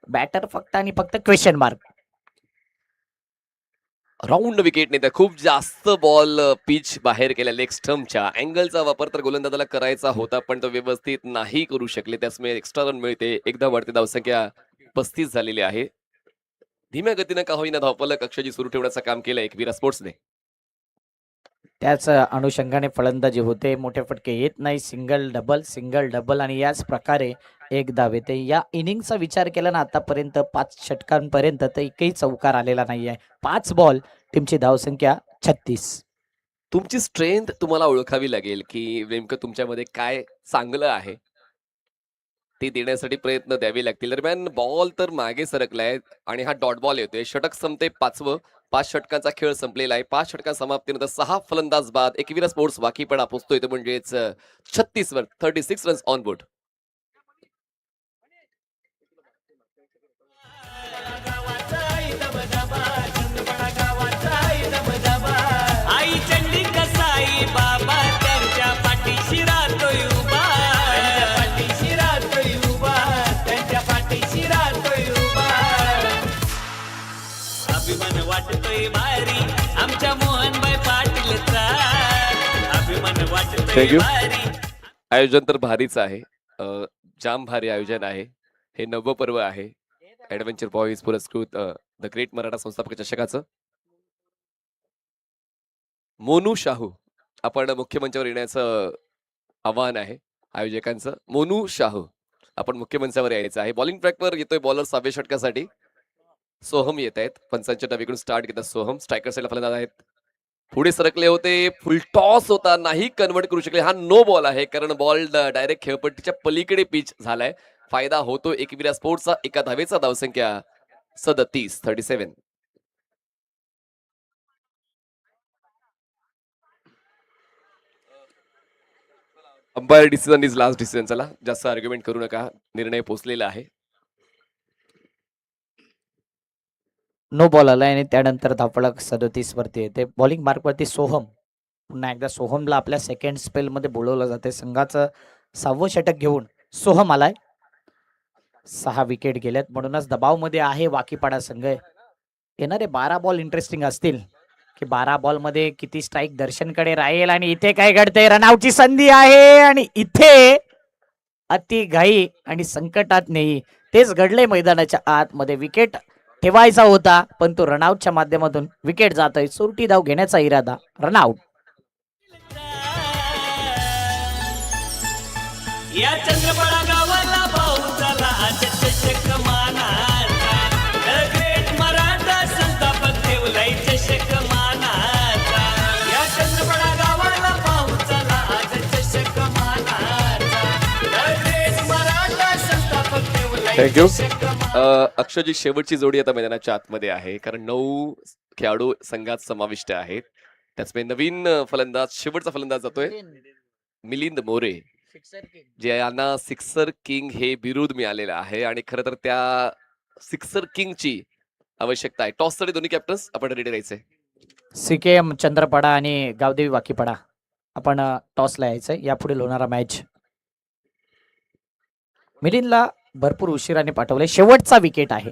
बॅटर फक्त आणि फक्त क्वेश्चन मार्क. राऊंड विकेटने त्या खूप जास्त बॉल पिच बाहेर केल्या. लेग स्टम्पच्या अँगलचा वापर तर गोलंदाजाला करायचा होता पण तो व्यवस्थित नाही करू शकले. त्यामुळे एक्स्ट्रा रन मिळते. एकदा वाढते धावसंख्या 35 झालेली आहे. धीम्या गतीनं का होईना धावफलक अक्षयजी सुरू ठेवण्याचं काम केलं एकविरा स्पोर्ट्सने. त्याच अनुषंगाने फलंदाजी होते. मोठे फटके येत नाही. सिंगल डबल आणि याच प्रकारे 1 धाव येते. या इनिंगचा विचार केला ना आतापर्यंत 5 षटकांपर्यंत तर एकही चौकार आलेला नाहीये. 5 बॉल, टीमची धावसंख्या 36. तुमची स्ट्रेंथ तुम्हाला ओळखावी लागेल की नेमकं तुमच्यामध्ये काय चांगलं आहे ते देण्यासाठी प्रयत्न द्यावे लागतील. दरम्यान बॉल तर मागे सरकलाय आणि हा डॉट बॉल येतोय. षटक संपते 5वं. 5 षटकांचा खेळ संपलेला आहे. 5 षटकां समाप्तीनंतर 6 फलंदाज बाद. एकविरा स्पोर्ट्स वाकीपणा पोचतोय तो म्हणजेच 36 वर 36 रन्स ऑन बोर्ड. आई चंडी कसाई बाबा त्यांच्या पाठीशी राहतोय उभा. त्यांच्या पाठीशी राहतोय उभा. त्यांच्या पाठीशी राहतोय उभा. थँक्यू. आयोजन तर भारीच आहे. जाम भारी आयोजन आहे. हे 9वं पर्व आहे ऍडव्हेंचर बॉईज पुरस्कृत द ग्रेट मराठा संस्थापक चषकाचं. मोनू शाहू आपण मुख्य मंचावर येण्याचं आव्हान आहे आयोजकांचं. मोनू शाहू आपण मुख्य मंचावर यायचं आहे. बॉलिंग ट्रॅकवर येतोय बॉलर 6व्या षटकासाठी. सोहम येत आहेत. पंचांच्या डावीकडून स्टार्ट घेतात सोहम. स्ट्रायकर साईडला फलंदाज आहेत. पुढे सरकले होते. फुल टॉस होता, नाही कन्वर्ट करू शकले. हा नो बॉल आहे कारण बॉल डायरेक्ट खेळपट्टीच्या पलीकडे पिच झालाय. फायदा होतो एकविरा स्पोर्ट्सचा. एका धावेचा धावसंख्या 37. Umpire decision is last decision. चला जास्त आर्ग्युमेंट करू नका, निर्णय पोचलेला आहे. नो बॉल आलाय आणि त्यानंतर धावफलक 37 वरती येते. बॉलिंग मार्क वरती सोहम. पुन्हा एकदा सोहमला आपल्या सेकंड स्पेल मध्ये बोलवलं जाते. संघाचं 6वं षटक घेऊन सोहम आलाय. 6 विकेट गेल्यात म्हणूनच दबावमध्ये आहे वाकीपाडा संघ. येणारे 12 बॉल इंटरेस्टिंग असतील की 12 बॉल मध्ये किती स्ट्राईक दर्शनकडे राहील. आणि इथे काय घडतंय, रनआउटची संधी आहे आणि इथे अति घाई आणि संकटात नाही. तेच घडले मैदानाच्या आतमध्ये. विकेट ठेवायचा होता पण तो रनआउटच्या माध्यमातून विकेट जातोय. सुरटी धाव घेण्याचा इरादा, रनआउट. या चंद्रपडा गावाला भाऊ चला चषक मानाचा. द ग्रेट मराठा संस्थापक ठेवलाय चषक मानाचा. या चंद्रपडा गावाला भाऊ चला चषक मानाचा. द ग्रेट मराठा संस्थापक ठेवलाय थँक्यू. चषक मानाचा. अक्षरची शेवटची जोडी आता मैदानाच्या आतमध्ये आहे कारण 9 खेळाडू संघात समाविष्ट आहेत. त्याचमुळे नवीन फलंदाज, शेवटचा फलंदाज जातोय मिलिंद मोरे, जे यांना सिक्सर किंग हे बिरुद मिळालेलं आहे. आणि खरं तर त्या सिक्सर किंगची आवश्यकता आहे. टॉस साठी दोन्ही कॅप्टन्स आपण रेडी राहायचंय. CKM चंद्रपाडा आणि गावदेवी वाकीपाडा आपण टॉसला यायचंय. यापुढे होणारा मॅच. मिलिंदला भरपूर उशिराने पाठवले. शेवटचा विकेट आहे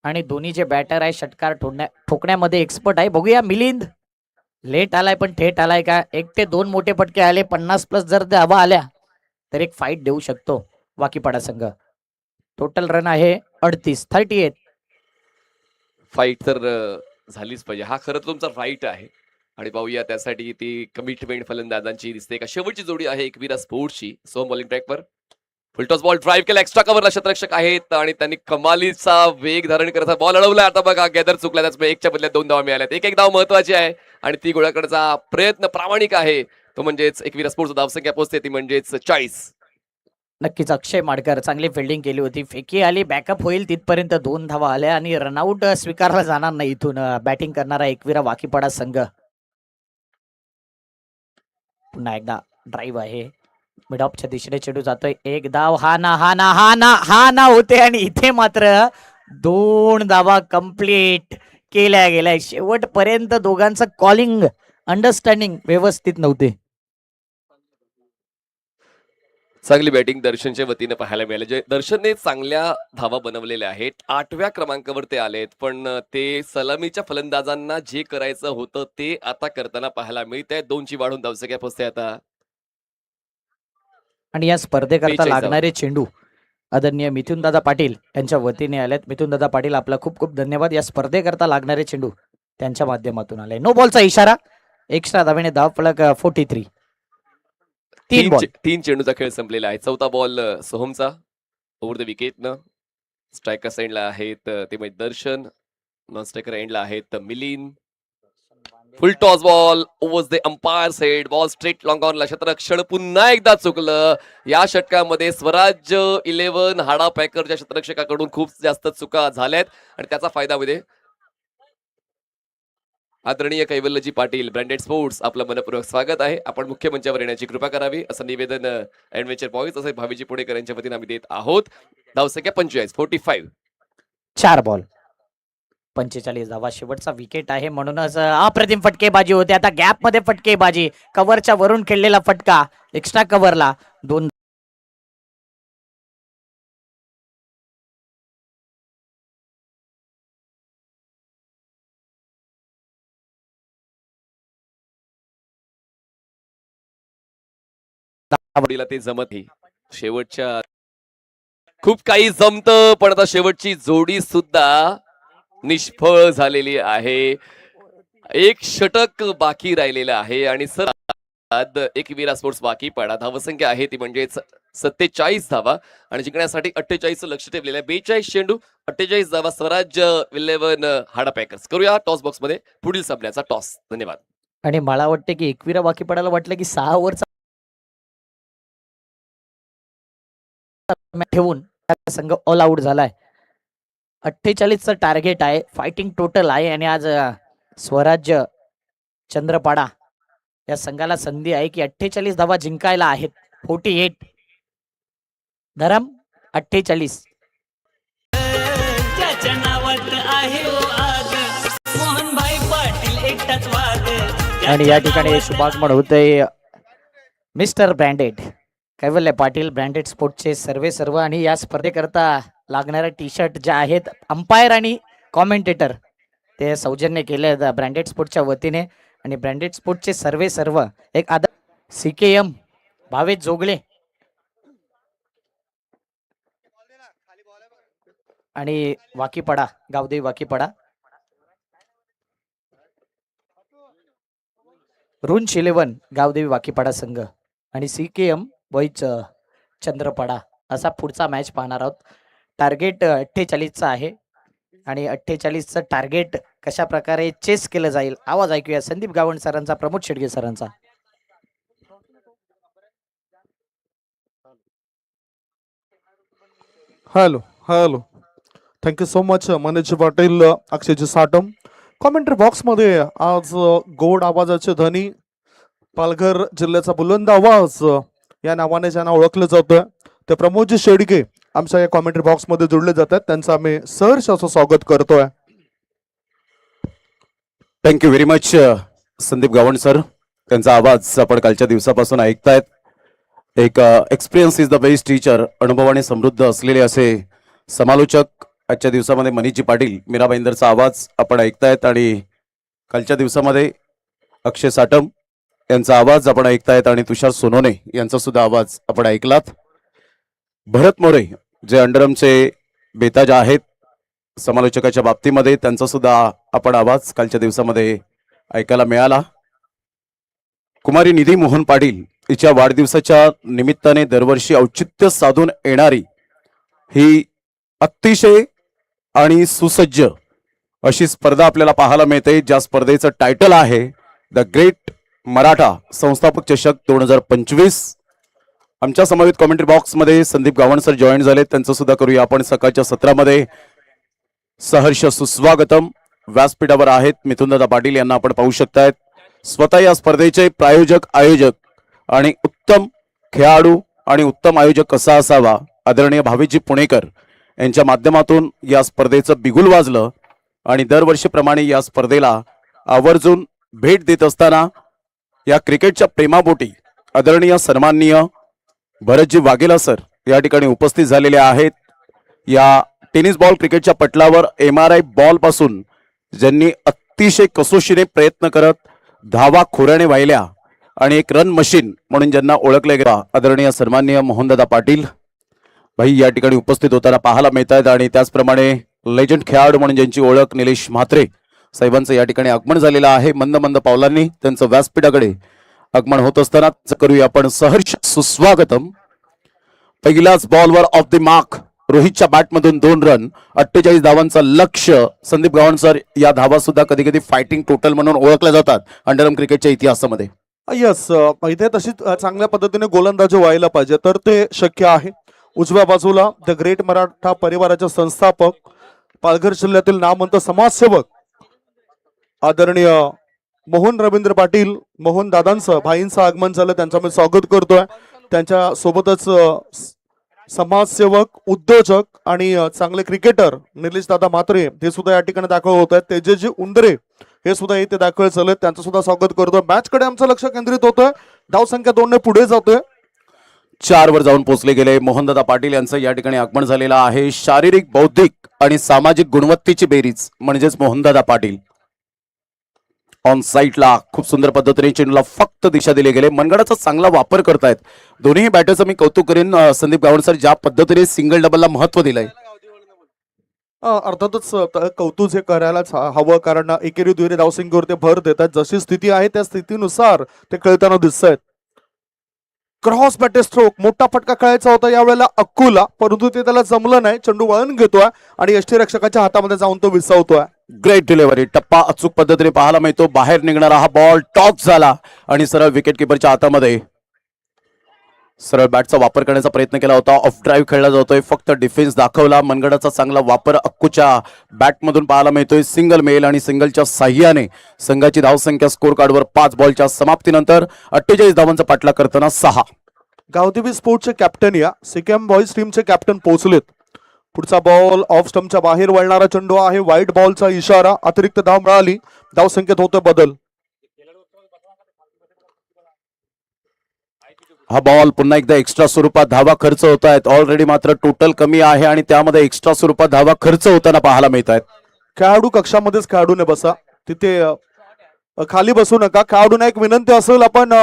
आणि दोन्ही जे बॅटर आहे षटकार ठोकण्यामध्ये एक्सपर्ट आहे. बघूया मिलिंद लेट आलाय पण थेट आलाय का. 1 ते 2 मोठे फटके आले. 50+ जर धावा आल्या तर एक फाईट देऊ शकतो वाकीपाडा संघ. टोटल रन आहे 38. फाईट तर झालीच पाहिजे. हा खरं तर तुमचा राईट आहे. आणि पाहूया त्यासाठी ती कमिटमेंट फलंदाजांची दिसते का. शेवटची जोडी आहे एकविरा स्पोर्ट्सची. सोहम बॉलिंग ट्रॅकवर. फुलटॉस बॉल ड्राईव्ह केला. एक्स्ट्रा कव्हरला क्षेत्ररक्षक आहेत आणि त्यांनी कमालीचा वेग धारण करता बॉल अडवला. आता बघा गॅदर चुकला. त्याच 1च्या बदल्यात 2 धावा मिळाल्यात. एक धाव महत्वाची आहे आणि ती गोळा करण्याचा प्रयत्न प्रामाणिक आहे. तो म्हणजेच एकविरा स्पोर्ट्स धावसंख्या पोहोचते ती म्हणजेच 40. नक्कीच अक्षय माडकर चांगली फिल्डिंग केली होती. फेकी आली, बॅकअप होईल तिथपर्यंत 2 धावा आल्या आणि रनआउट स्वीकारला जाणार नाही. इथून बॅटिंग करणारा एकविरा वाकीपाडा संघ. पुन्हा एकदा ड्राईव्ह आहे. मिडऑफच्या दिशेने चेंडू जातोय. 1 धाव. हा ना होते आणि इथे मात्र 2 धावा कंप्लीट केल्या गेल्या. शेवटपर्यंत दोघांचं कॉलिंग अंडरस्टँडिंग व्यवस्थित नव्हते. चांगली बॅटिंग दर्शनच्या वतीने पाहायला मिळाले. जे दर्शनने चांगल्या धावा बनवलेल्या आहेत. 8व्या क्रमांकावर ते आलेत पण ते सलामीच्या फलंदाजांना जे करायचं होतं ते आता करताना पाहायला मिळत आहे. 2ची वाढून धावसंख्या पोहोचते आता. आणि या स्पर्धेकरता 42 लागणारे चेंडू आदरणीय मिथुनदादा पाटील यांच्या वतीने आलेत. मिथुनदादा पाटील आपला खूप खूप धन्यवाद. या स्पर्धेकरता लागणारे चेंडू त्यांच्या माध्यमातून आले. नो बॉलचा इशारा. एक्स्ट्रा धावेने धाव फलक 43. 3 बॉल. 3 चेंडूचा खेळ संपलेला आहे. 4था बॉल सोहमचा ओव्हर द विकेटनं. स्ट्रायकर साईडला आहेत ते म्हणजे दर्शन. नॉन स्ट्रायकर एंडला आहेत Milind. Full toss ball over the umpire head. Ball straight long ऑनला. क्षेत्ररक्षण पुन्हा एकदा चुकलं. या षटकामध्ये स्वराज 11 हाडा पॅकरच्या क्षेत्ररक्षकाकडून खूप जास्त चुका झाल्यात आणि त्याचा फायदा मध्ये आदरणीय कैवल्यजी पाटील ब्रँडेड स्पोर्ट्स आपलं मनपूर्वक स्वागत आहे. आपण मुख्य मंचावर येण्याची कृपा करावी असं निवेदन ऍडव्हेंचर बॉईज असे भावीजी पुणेकर यांच्या वतीने आम्ही देत आहोत. धावसंख्या 45. 4 बॉल 45 धावा. शेवटचा विकेट आहे म्हणूनच अप्रतिम फटकेबाजी होते. आता गॅप मध्ये फटकेबाजी. कव्हरच्या वरून खेळलेला फटका एक्स्ट्रा कव्हरला 2 आवडीला ते जमत नाही. शेवटच्या खूप काही जमत, पण आता शेवटची जोडी सुद्धा निष्फळ झालेली आहे. एक षटक बाकी राहिलेलं आहे आणि सर एकविरा स्पोर्ट्स बाकी पडा. धावसंख्या आहे ती म्हणजेच 47 धावा आणि जिंकण्यासाठी 48 लक्ष ठेवलेलं आहे. 42 चेंडू 48 धावा. स्वराज्य 11 हाडा पॅकर्स. करूया टॉस बॉक्स मध्ये पुढील सामन्याचा टॉस. धन्यवाद. आणि मला वाटते की एकविरा बाकी पडायला वाटलं की 6 ओव्हरचा ठेवून संघ ऑल आउट झालाय. 48चं टार्गेट आहे. फायटिंग टोटल आहे आणि आज स्वराज्य चंद्रपाडा या संघाला संधी आहे की 48 धावा जिंकायला आहेत. 48 धरम 48. ज्याच्या नावात आहे ओ आग मोहनभाई पाटील एकटाच वाद. आणि या ठिकाणी शुभागमन होतंय मिस्टर ब्रँडेड कैवल्य पाटील ब्रँडेड स्पोर्टचे सर्व आणि या स्पर्धेकरता लागणाऱ्या टी शर्ट ज्या आहेत अंपायर आणि कॉमेंटेटर ते सौजन्य केले ब्रँडेड स्पोर्टच्या वतीने. आणि ब्रँडेड स्पोर्टचे सर्व एक आदर CKM भावेश जोगळे आणि वाकीपाडा गावदेवी वाकीपाडा रुंच 11 गावदेवी वाकीपाडा संघ आणि CKM बॉईज चंद्रपाडा असा पुढचा मॅच पाहणार आहोत. टार्गेट 48चा आहे आणि 48चं टार्गेट कशा प्रकारे चेस केलं जाईल आवाज ऐकूया संदीप गावंड सरांचा, प्रमोद शेडगे सरांचा. Hello hello, thank you so much Manoj Patil, Akshayji Satam. Commentary बॉक्समध्ये आज गोड आवाजाचे धनी, पालघर जिल्ह्याचा बुलंद आवाज या नावाने ज्यांना ओळखलं जातं ते प्रमोदजी शेडगे आमच्या या कॉमेंट्री बॉक्समध्ये जोडले जातात. त्यांचं आम्ही सहर्ष असं स्वागत करतोय. Thank you very much Sandeep Gawand sir. त्यांचा आवाज आपण कालच्या दिवसापासून ऐकतायत. एक experience is the best teacher, अनुभवाने समृद्ध असलेले असे समालोचक आजच्या दिवसामध्ये मनीषजी पाटील, मीरा भाईंदरचा आवाज आपण ऐकतायत. आणि कालच्या दिवसामध्ये अक्षय साटम यांचा आवाज आपण ऐकतायत आणि तुषार सोनोने यांचा सुद्धा आवाज आपण ऐकलात. भरत मोरे जे अंडरमचे बेताज आहेत समालोचकाच्या बाबतीमध्ये, त्यांचा सुद्धा आपण आवाज कालच्या दिवसामध्ये ऐकायला मिळाला. कुमारी निधी मोहन पाटील हिच्या वाढदिवसाच्या निमित्ताने दरवर्षी औचित्य साधून येणारी ही अतिशय आणि सुसज्ज अशी स्पर्धा आपल्याला पाहायला मिळते, ज्या स्पर्धेचं टायटल आहे द ग्रेट मराठा संस्थापक चषक 2025. आमच्या समवेत कॉमेंट्री बॉक्समध्ये संदीप गावंड सर जॉईन झाले, त्यांचं सुद्धा करूया आपण सकाळच्या सत्रामध्ये सहर्ष सुस्वागतम. व्यासपीठावर आहेत मिथुनदादा पाटील, यांना आपण पाहू शकतायत. स्वतः या स्पर्धेचे प्रायोजक, आयोजक आणि उत्तम खेळाडू आणि उत्तम आयोजक कसा असावा आदरणीय भावेशजी पुणेकर यांच्या माध्यमातून या स्पर्धेचं बिगुल वाजलं. आणि दरवर्षीप्रमाणे या स्पर्धेला आवर्जून भेट देत असताना या क्रिकेटच्या प्रेमापोटी आदरणीय सन्माननीय भरतजी वाघेला सर या ठिकाणी उपस्थित झालेले आहेत. या टेनिस बॉल क्रिकेटच्या पटलावर MRI बॉल पासून ज्यांनी अतिशय कसोशीने प्रयत्न करत धावा खोऱ्याने वाहिल्या आणि एक रन मशीन म्हणून ज्यांना ओळखले गेला आदरणीय सन्माननीय मोहनदादा पाटील भाई या ठिकाणी उपस्थित होताना पाहायला मिळत आहेत. आणि त्याचप्रमाणे लेजंड खेळाडू म्हणून ज्यांची ओळख निलेश म्हात्रे साहेबांचं या ठिकाणी आगमन झालेलं आहे. मंद मंद पावलांनी त्यांचं व्यासपीठाकडे आगमन होत असताना करूया आपण सहर्ष सुस्वागतम. पहिल्याच बॉलवर ऑफ द मार्क रोहितच्या बॅटमधून 2 रन, 48 धावांचं लक्ष्य. संदीप गावंड सर, या धावा सुद्धा कधी कधी फायटिंग टोटल म्हणून ओळखल्या जातात अंडरआर्म क्रिकेटच्या इतिहासामध्ये. यस, इथे तशीच चांगल्या पद्धतीने गोलंदाजी व्हायला पाहिजे तर ते शक्य आहे. उजव्या बाजूला द ग्रेट मराठा परिवाराचे संस्थापक, पालघर जिल्ह्यातील नामवंत समाजसेवक आदरणीय मोहन रवींद्र पाटील, मोहन दादांचं भाईंचं आगमन झालं, त्यांचं मी स्वागत करतोय. त्यांच्या सोबतच समाजसेवक, उद्योजक आणि चांगले क्रिकेटर निलेश दादा म्हात्रे हे सुद्धा या ठिकाणी दाखल होत आहेत. तेजस्वी उंदरे हे सुद्धा इथे दाखल झाले, त्यांचं सुद्धा स्वागत करतोय. मॅच कडे आमचं लक्ष केंद्रित होतोय. धाव संख्या 2 ने पुढे जातोय. 4 वर जाऊन पोहोचले गेले. मोहनदादा पाटील यांचं या ठिकाणी आगमन झालेलं आहे. शारीरिक, बौद्धिक आणि सामाजिक गुणवत्तेची बेरीज म्हणजेच मोहनदादा पाटील. ऑन साईडला खूप सुंदर पद्धतीने चेंडूला फक्त दिशा दिली गेले. मनगडाचा चांगला वापर करतायत दोन्ही बॅटरचं. मी कौतुक करेन संदीप गावंडे सर, ज्या पद्धतीने सिंगल डबलला महत्व दिलंय. अर्थातच कौतुक हे करायलाच हवं, कारण एकेरी दुहेरी धावसंख्येवरती भर देतात. जशी स्थिती आहे त्या स्थितीनुसार ते खेळताना दिसत आहेत. क्रॉस बॅटे स्ट्रोक, मोठा फटका खेळायचा होता यावेळेला अक्कूला, परंतु ते त्याला जमलं नाही. चेंडू वळण घेतोय आणि यष्टीरक्षकाच्या हातामध्ये जाऊन तो विसावतोय. ग्रेट डिलिव्हरी, टप्पा अचूक पद्धतीने पाहायला मिळतो. बाहेर निघणारा हा बॉल टॉच झाला आणि सरळ विकेट किपरच्या हातामध्ये. सरळ बॅटचा वापर करण्याचा प्रयत्न केला होता, ऑफ ड्राईव्ह खेळला जातोय, फक्त डिफेन्स दाखवला. मनगडाचा चांगला वापर अक्कूच्या बॅटमधून पाहायला मिळतोय. सिंगल मेल आणि सिंगलच्या साह्याने संघाची धावसंख्या स्कोर कार्डवर 5 बॉलच्या समाप्तीनंतर 48 धावांचा पाठलाग करताना 6. गावदेवी स्पोर्ट्सचे कॅप्टन या सिक्कीम बॉईज टीमचे कॅप्टन पोहोचलेत. पुढचा बॉल ऑफ स्टंपच्या बाहेर वळणारा चेंडू आहे. व्हाईट बॉलचा इशारा, अतिरिक्त धाव मिळाली. धावसंख्येत होतोय बदल. हा बॉल पुन्हा एकदा एक्स्ट्रा स्वरूपात धावा खर्च होत आहेत. ऑलरेडी मात्र टोटल कमी आहे आणि त्यामध्ये एक्स्ट्रा स्वरूपात धावा खर्च होताना पाहायला मिळत आहेत. खेळाडू कक्षामध्येच खेळाडूने बसा, तिथे खाली बसू नका. खेळाडूंना एक विनंती असेल, आपण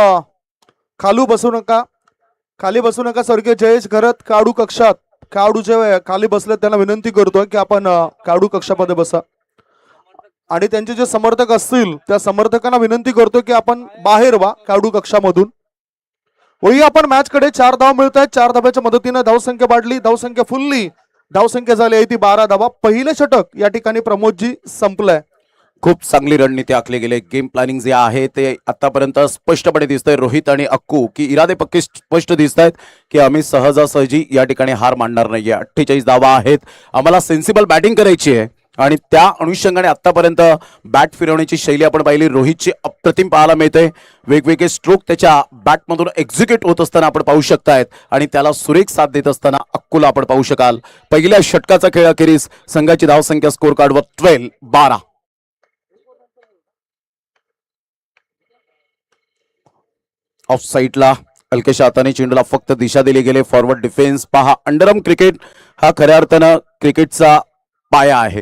खाली बसू नका. स्वर्गीय जयेश घरत खेळाडू कक्षात, खेळाडू जे खाली बसले त्यांना विनंती करतोय की आपण खेळाडू कक्षामध्ये बसा. आणि त्यांचे जे समर्थक असतील त्या समर्थकांना विनंती करतोय की आपण बाहेर व्हा खेळाडू कक्षामधून. वही आपण मॅच कडे 4 धाव मिळत आहेत. 4 धाब्याच्या मदतीने धावसंख्या वाढली. धावसंख्या फुलली. धावसंख्या झाली आहे ती 12 धावा. पहिले षटक या ठिकाणी प्रमोदजी संपलंय. खूप चांगली रणनीती आखली गेली. गेम प्लॅनिंग जे आहे ते आतापर्यंत स्पष्टपणे दिसतंय. रोहित आणि अक्कू की इरादे पक्के स्पष्ट दिसत आहेत की आम्ही सहजासहजी या ठिकाणी हार मानणार नाहीये. 48 धावा आहेत. आम्हाला सेन्सिबल बॅटिंग करायची आहे आणि त्या अनुषंगाने आतापर्यंत बॅट फिरवण्याची शैली आपण पाहिली. रोहितची अप्रतिम पाहायला मिळते. वेगवेगळे स्ट्रोक त्याच्या बॅटमधून एक्झिक्यूट होत असताना आपण पाहू शकतायत आणि त्याला सुरेख साथ देत असताना अक्कूला आपण पाहू शकाल. पहिल्या षटकाचा खेळ अखेरीस संघाची धावसंख्या स्कोर कार्डवर 12. ऑफ साईडला हलकेशा हाताने चेंडूला फक्त दिशा दिली गेली. फॉरवर्ड डिफेन्स पहा. अंडरआर्म क्रिकेट हा खऱ्या अर्थानं क्रिकेटचा पाया आहे.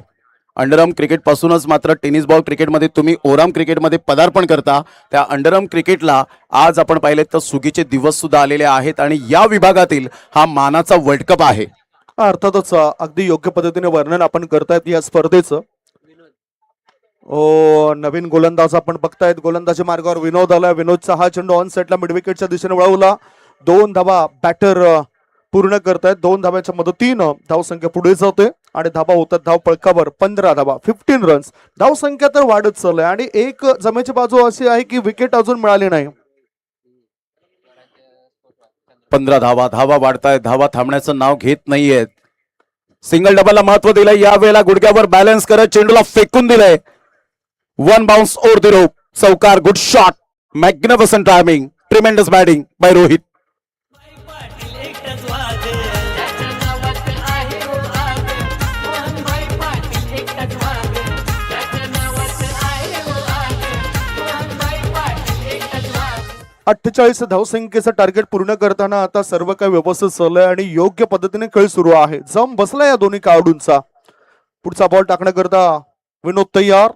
अंडरआर्म क्रिकेट पासूनच मात्र टेनिस बॉल क्रिकेटमध्ये तुम्ही ओराम क्रिकेटमध्ये पदार्पण करता. त्या अंडरआर्म क्रिकेटला आज आपण पाहिले तर सुगीचे दिवस सुद्धा आलेले आहेत आणि या विभागातील हा मानाचा वर्ल्ड कप आहे. अर्थातच अगदी योग्य पद्धतीने वर्णन आपण करतायत या स्पर्धेचं. नवीन गोलंदाज आपण बघतायत. गोलंदाजी मार्गावर विनोद आला. विनोदचा हा चेंडू ऑन सेटला मिड विकेटच्या दिशेने वळवला. 2 धावा बॅटर पूर्ण करतायत. 2 धाव्याच्या मदतीनं धावसंख्या पुढे जाते आणि धावा होतात धाव पळकावर 15 धावा, 15 रन्स. धावसंख्या तर वाढत चालली आणि एक जमेची बाजू अशी आहे की विकेट अजून मिळाली नाही. 15 धावा. धावा वाढतायत. धावा थांबण्याचं नाव घेत नाहीयेत. सिंगल डबलला महत्व दिलंय. यावेळेला गुडघ्यावर बॅलन्स करत चेंडूला फेकून दिलंय. 1 बाउन्स ओव्हर द रोप. चौकार. Good shot. Magnificent timing. Tremendous batting by Rohit. Patil एकटाच वाघ त्याच्या नावात आहे हो आग. मोहनभाई पाटील एकटाच वाघ त्याच्या नावात आहे हो आग. मोहनभाई पाटील एकटाच वाघ. 48 धावसंख्येचं टार्गेट पूर्ण करताना आता सर्व काही व्यवस्थित चाललंय आणि योग्य पद्धतीने खेळ सुरू आहे. जम बसला या दोन्ही खेळाडूंचा. पुढचा बॉल टाकण्याकरता विनोद तयार.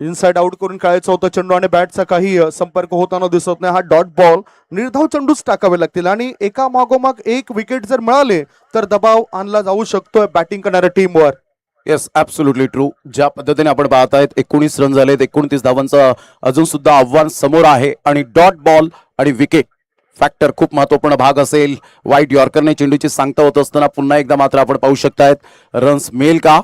इनसाइड आउट करून खेळायचं होतं चेंडू आणि बॅटचा काही संपर्क होताना दिसत नाही. हा डॉट बॉल. निर्धाव चेंडूच टाकावे लागतील आणि एका मागोमाग एक विकेट जर मिळाले तर दबाव आणला जाऊ शकतोय बॅटिंग करणाऱ्या टीमवर. Yes, absolutely true. ज्या पद्धतीने आपण पाहतायत 19 रन झालेत. 29 धावांचं अजून सुद्धा आव्हान समोर आहे आणि डॉट बॉल आणि विकेट फॅक्टर खूप महत्वपूर्ण भाग असेल. वाईट यॉर्करने चेंडूची सांगता होत असताना पुन्हा एकदा मात्र आपण पाहू शकतायत रन्स मिळेल का.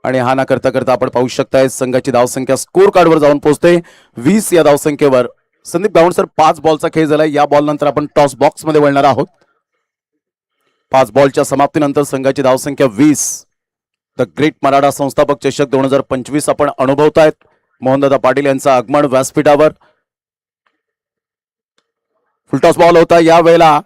आणि हा ना करता करता आपण पाहू शकताय संघाची धावसंख्या स्कोर कार्डवर जाऊन पोहोचते 20 या धावसंख्येवर. संदीप गावंडे सर, 5 बॉलचा खेळ झाला. या बॉल नंतर आपण टॉस बॉक्स मध्ये वळणार आहोत. 5 बॉलच्या समाप्तीनंतर संघाची धावसंख्या 20. द ग्रेट मराठा संस्थापक चषक 2025 आपण अनुभवतायत. मोहनदादा पाटील यांचं आगमन व्यासपीठावर. फुलटॉस बॉल होता. या वेळेला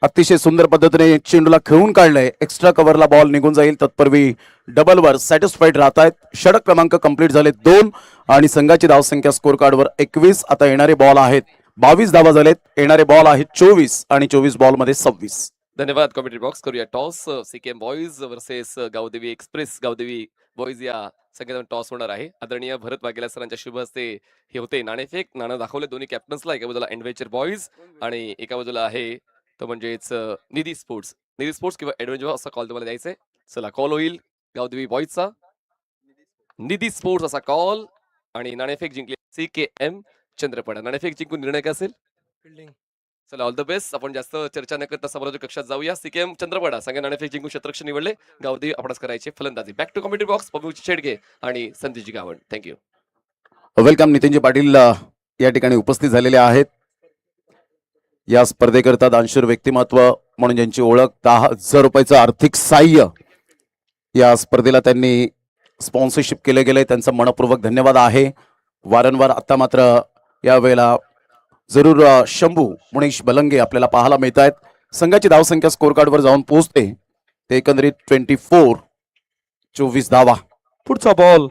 अतिशय सुंदर पद्धतीने चेंडूला खेळून काढलंय. एक्स्ट्रा कव्हरला बॉल निघून जाईल. तत्पूर्वी डबलवर सॅटिस्फाईड राहत आहेत. षटक क्रमांक कंप्लीट झाले 2 आणि संघाची धावसंख्या स्कोर कार्डवर 21. आता येणारे बॉल आहेत 22 धावा झालेत. येणारे बॉल आहेत 24 आणि 24 बॉल मध्ये 26. धन्यवाद. कॉमेंट्री बॉक्स करूया toss. CKM boys versus Gavdevi express. Gavdevi boys या संघात टॉस होणार आहे. आदरणीय भरत वाघेला सरांच्या शुभ हस्ते हे होते नाणेफेक. नाणं दाखवले दोन्ही कॅप्टन्सला. एका बाजूला एडव्हेंचर बॉईज आणि एका बाजूला आहे तो म्हणजेच निधी स्पोर्ट्स. निधी स्पोर्ट्स किंवा एडव्हेंचर असा कॉल तुम्हाला द्यायचा आहे. चला कॉल होईल गावदेवी बॉईजचा. निधी स्पोर्ट्स असा कॉल आणि नाणेफेक जिंकले CKM चंद्रपडा. नाणेफेक जिंकून निर्णय काय असेल? चला ऑल द बेस्ट. आपण जास्त चर्चा न करता समालोचक कक्षात जाऊया. CKM चंद्रपडा संघ नाणेफेक जिंकून शतरक्ष निवडले. गावदेवी आपणच करायचे फलंदाजी. Back to commentary box. पबूची शेडगे आणि संदीपजी गावंड. थँक्यू. वेलकम नितीनजी पाटील या ठिकाणी उपस्थित झालेले आहेत. या स्पर्धेकरता दानशूर व्यक्तिमत्व म्हणून ज्यांची ओळख 10,000 रुपयाचं आर्थिक सहाय्य या स्पर्धेला त्यांनी स्पॉन्सरशिप केले गेले, त्यांचा मनपूर्वक धन्यवाद आहे. वारंवार आता मात्र यावेळेला जरूर शंभू मुनीश बलंगे आपल्याला पाहायला मिळत आहेत. संघाची धावसंख्या स्कोर कार्डवर जाऊन पोहोचते ते एकंदरीत 24 धावा. पुढचा बॉल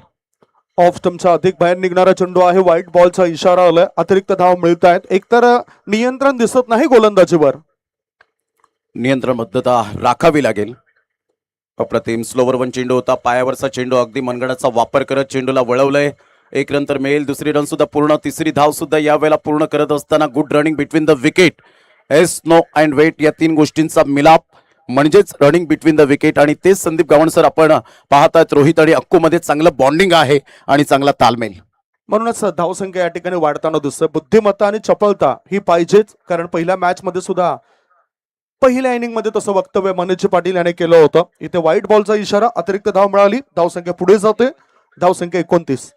ऑफ स्टंपचा अधिक बाहेर निघणारा चेंडू आहे. व्हाईट बॉलचा इशारा आलाय. अतिरिक्त धाव मिळत आहेत. एकतर नियंत्रण दिसत नाही गोलंदाजीवर. नियंत्रण बद्धता राखावी लागेल. अप्रतिम स्लोवर वन चेंडू होता. पायावरचा चेंडू अगदी मनगडाचा वापर करत चेंडूला वळवलंय. एक रन तर मिळेल. दुसरी रन सुद्धा पूर्ण. तिसरी धाव सुद्धा यावेळेला पूर्ण करत असताना good running between the wicket. Yes no and wait या तीन गोष्टींचा मिलाप म्हणजेच रनिंग बिटवीन द विकेट. आणि तेच संदीप गावंड सर आपण पाहतात. रोहित आणि अक्कू मध्ये चांगलं बॉन्डिंग आहे आणि चांगला तालमेल. म्हणूनच धावसंख्या या ठिकाणी वाढताना दिसतोय. बुद्धिमत्ता आणि चपळता ही पाहिजेच. कारण पहिल्या मॅच मध्ये सुद्धा पहिल्या इनिंग मध्ये तसं वक्तव्य मनोज पाटील याने केलं होतं. इथे व्हाईट बॉलचा इशारा. अतिरिक्त धाव मिळाली. धावसंख्या पुढे जाते. धावसंख्या 29.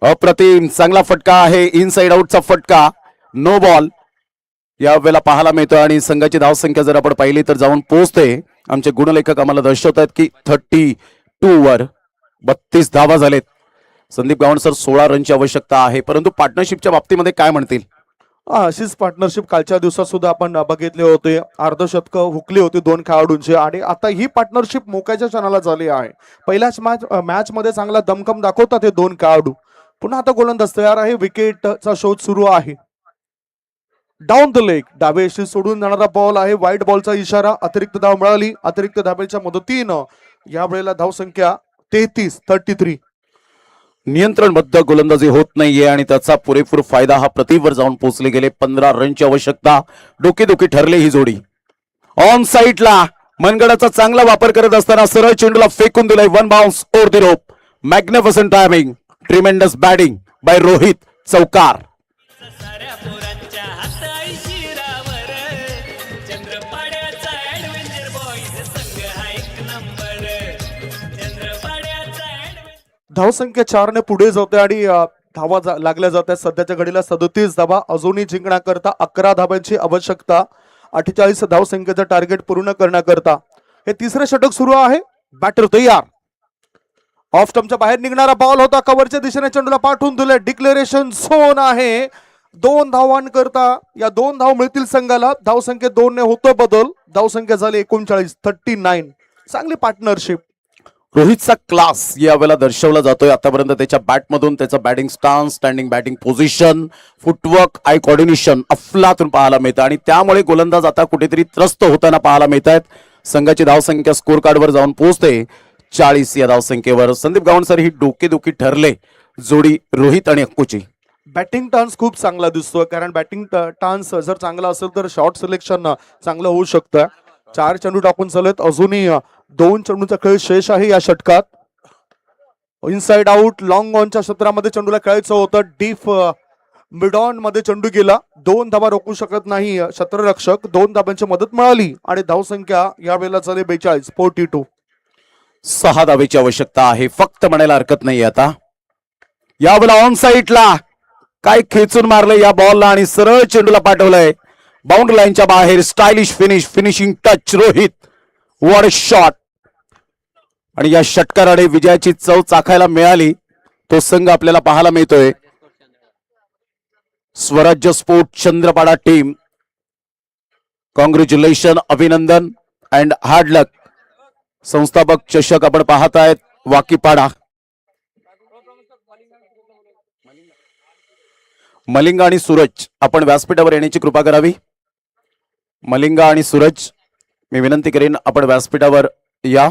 अप्रतिम चांगला फटका आहे. इनसाइड आउटचा फटका. नो बॉल यावेळेला पाहायला मिळतो. आणि संघाची धावसंख्या जर आपण पाहिली तर जाऊन पोहोचते. आमचे गुणलेखक आम्हाला दर्शवत आहेत की 32 वर 32 धावा झालेत. संदीप गावंड सर 16 रनची आवश्यकता आहे. परंतु पार्टनरशिपच्या बाबतीमध्ये काय म्हणतील? अशीच पार्टनरशिप कालच्या दिवसात सुद्धा आपण बघितले होते. अर्धशतक हुकली होती दोन खेळाडूंची. आणि आता ही पार्टनरशिप मोक्याच्या क्षणाला झाली आहे. पहिल्याच मॅच मध्ये चांगला दमखम दाखवतात हे दोन खेळाडू. पुन्हा आता गोलंदाज तयार आहे. विकेटचा शोध सुरू आहे. डाऊन द लेग डावे यष्टी सोडून जाणारा बॉल आहे. व्हाईट बॉलचा इशारा. अतिरिक्त धाव मिळाली. अतिरिक्त धावेच्या मदतीनं यावेळेला धावसंख्या 33. नियंत्रणबद्ध गोलंदाजी होत नाहीये आणि त्याचा पुरेपूर फायदा हा प्रतिवर जाऊन पोहोचले गेले. 15 रनची आवश्यकता. डोकेदुखी ठरले ही जोडी. ऑन साईडला मनगडाचा चांगला वापर करत असताना सरळ चेंडूला फेकून दिलाय. One bounce over the rope. Magnificent timing. Tremendous batting by Rohit चौकार. साऱ्या पोरांच्या हाताई शिरावर चंद्रपाड्याचा ऍडव्हेंचर बॉईज संघ हा एक नंबर. चंद्रपाड्याचा धावसंख्या 4 ने पुढे जाते. आणि धावा लागल्या जात आहेत. सध्याच्या घडीला 37 धावा. अजूनही जिंकण्याकरता 11 धावांची आवश्यकता. 48 धावसंख्येचं टार्गेट पूर्ण करण्याकरता हे तिसरे षटक सुरू आहे. बॅटर तयार. ऑफ स्टंपच्या बाहेर निघणारा बॉल होता. कव्हरच्या दिशेने चेंडूला पाठवून दिले. डिक्लेरेशन झोन आहे. 2 धावांकरता या 2 धाव मिळतील संघाला. धावसंख्येत 2 ने होतो बदल. धावसंख्या झाली 39. चांगली पार्टनरशिप. रोहितचा क्लास यावेळेला दर्शवला जातोय. आतापर्यंत त्याच्या बॅटमधून त्याचा batting stance, standing batting position, footwork, I coordination अफलातून पाहायला मिळतं. आणि त्यामुळे गोलंदाज आता कुठेतरी त्रस्त होताना पाहायला मिळत आहेत. संघाची धावसंख्या स्कोर कार्डवर जाऊन पोहोचते 40 या धावसंख्येवर. संदीप गावंड सर ही डोकेदुखी ठरले जोडी रोहित आणि अक्कूची. बॅटिंग टान्स खूप चांगला दिसतोय. कारण बॅटिंग टान्स जर चांगला असेल तर शॉर्ट सिलेक्शन चांगलं होऊ शकतं. 4 चेंडू टाकून चालत. अजूनही 2 चेंडूचा खेळ शेष आहे या षटकात. इनसाइड आउट लॉंग ऑनच्या क्षेत्रामध्ये चेंडूला खेळायचं होतं. डीप मिड ऑन मध्ये चेंडू गेला. 2 धावा रोखू शकत नाही क्षेत्ररक्षक. 2 धाबांची मदत मिळाली. आणि धावसंख्या यावेळेला झाली 42. 6 धावेची आवश्यकता आहे. फक्त म्हणायला हरकत नाही आता. यावेळेला ऑन साईडला काय खेचून मारलंय या बॉलला आणि सरळ चेंडूला पाठवलंय बाउंड्री लाईनच्या बाहेर. Stylish finishing touch Rohit. What a shot. आणि या षटकाराने विजयाची चव चाखायला मिळाली. तो संघ आपल्याला पाहायला मिळतोय. स्वराज्य स्पोर्ट चंद्रपाडा टीम कॉंग्रॅच्युलेशन, अभिनंदन अँड हार्ड लक. संस्थापक चषक आपण पाहतायत वाकीपाडा. मलिंगा आणि सूरज आपण व्यासपीठावर येण्याची कृपा करावी. मलिंगा आणि सूरज मी विनंती करेन आपण व्यासपीठावर या.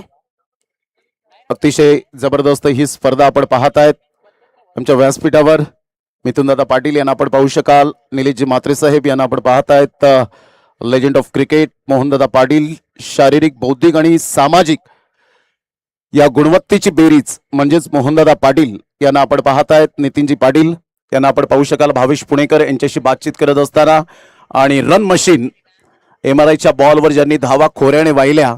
अतिशय जबरदस्त ही स्पर्धा आपण पाहत आहेत आमच्या व्यासपीठावर. मिथुनदादा पाटील यांना आपण पाहू शकाल, निलेशजी म्हात्रे साहेब यांना आपण पाहत आहेत. लेजंड ऑफ क्रिकेट मोहनदादा पाटील, शारीरिक, बौद्धिक आणि सामाजिक या गुणवत्तेची बेरीज म्हणजेच मोहनदादा पाटील यांना आपण पाहत आहेत. नितीनजी पाटील यांना आपण पाहू शकाल, भावेश पुणेकर यांच्याशी बातचीत करत असताना. आणि रन मशीन MRIच्या बॉलवर ज्यांनी धावा खोऱ्याने वाहिल्या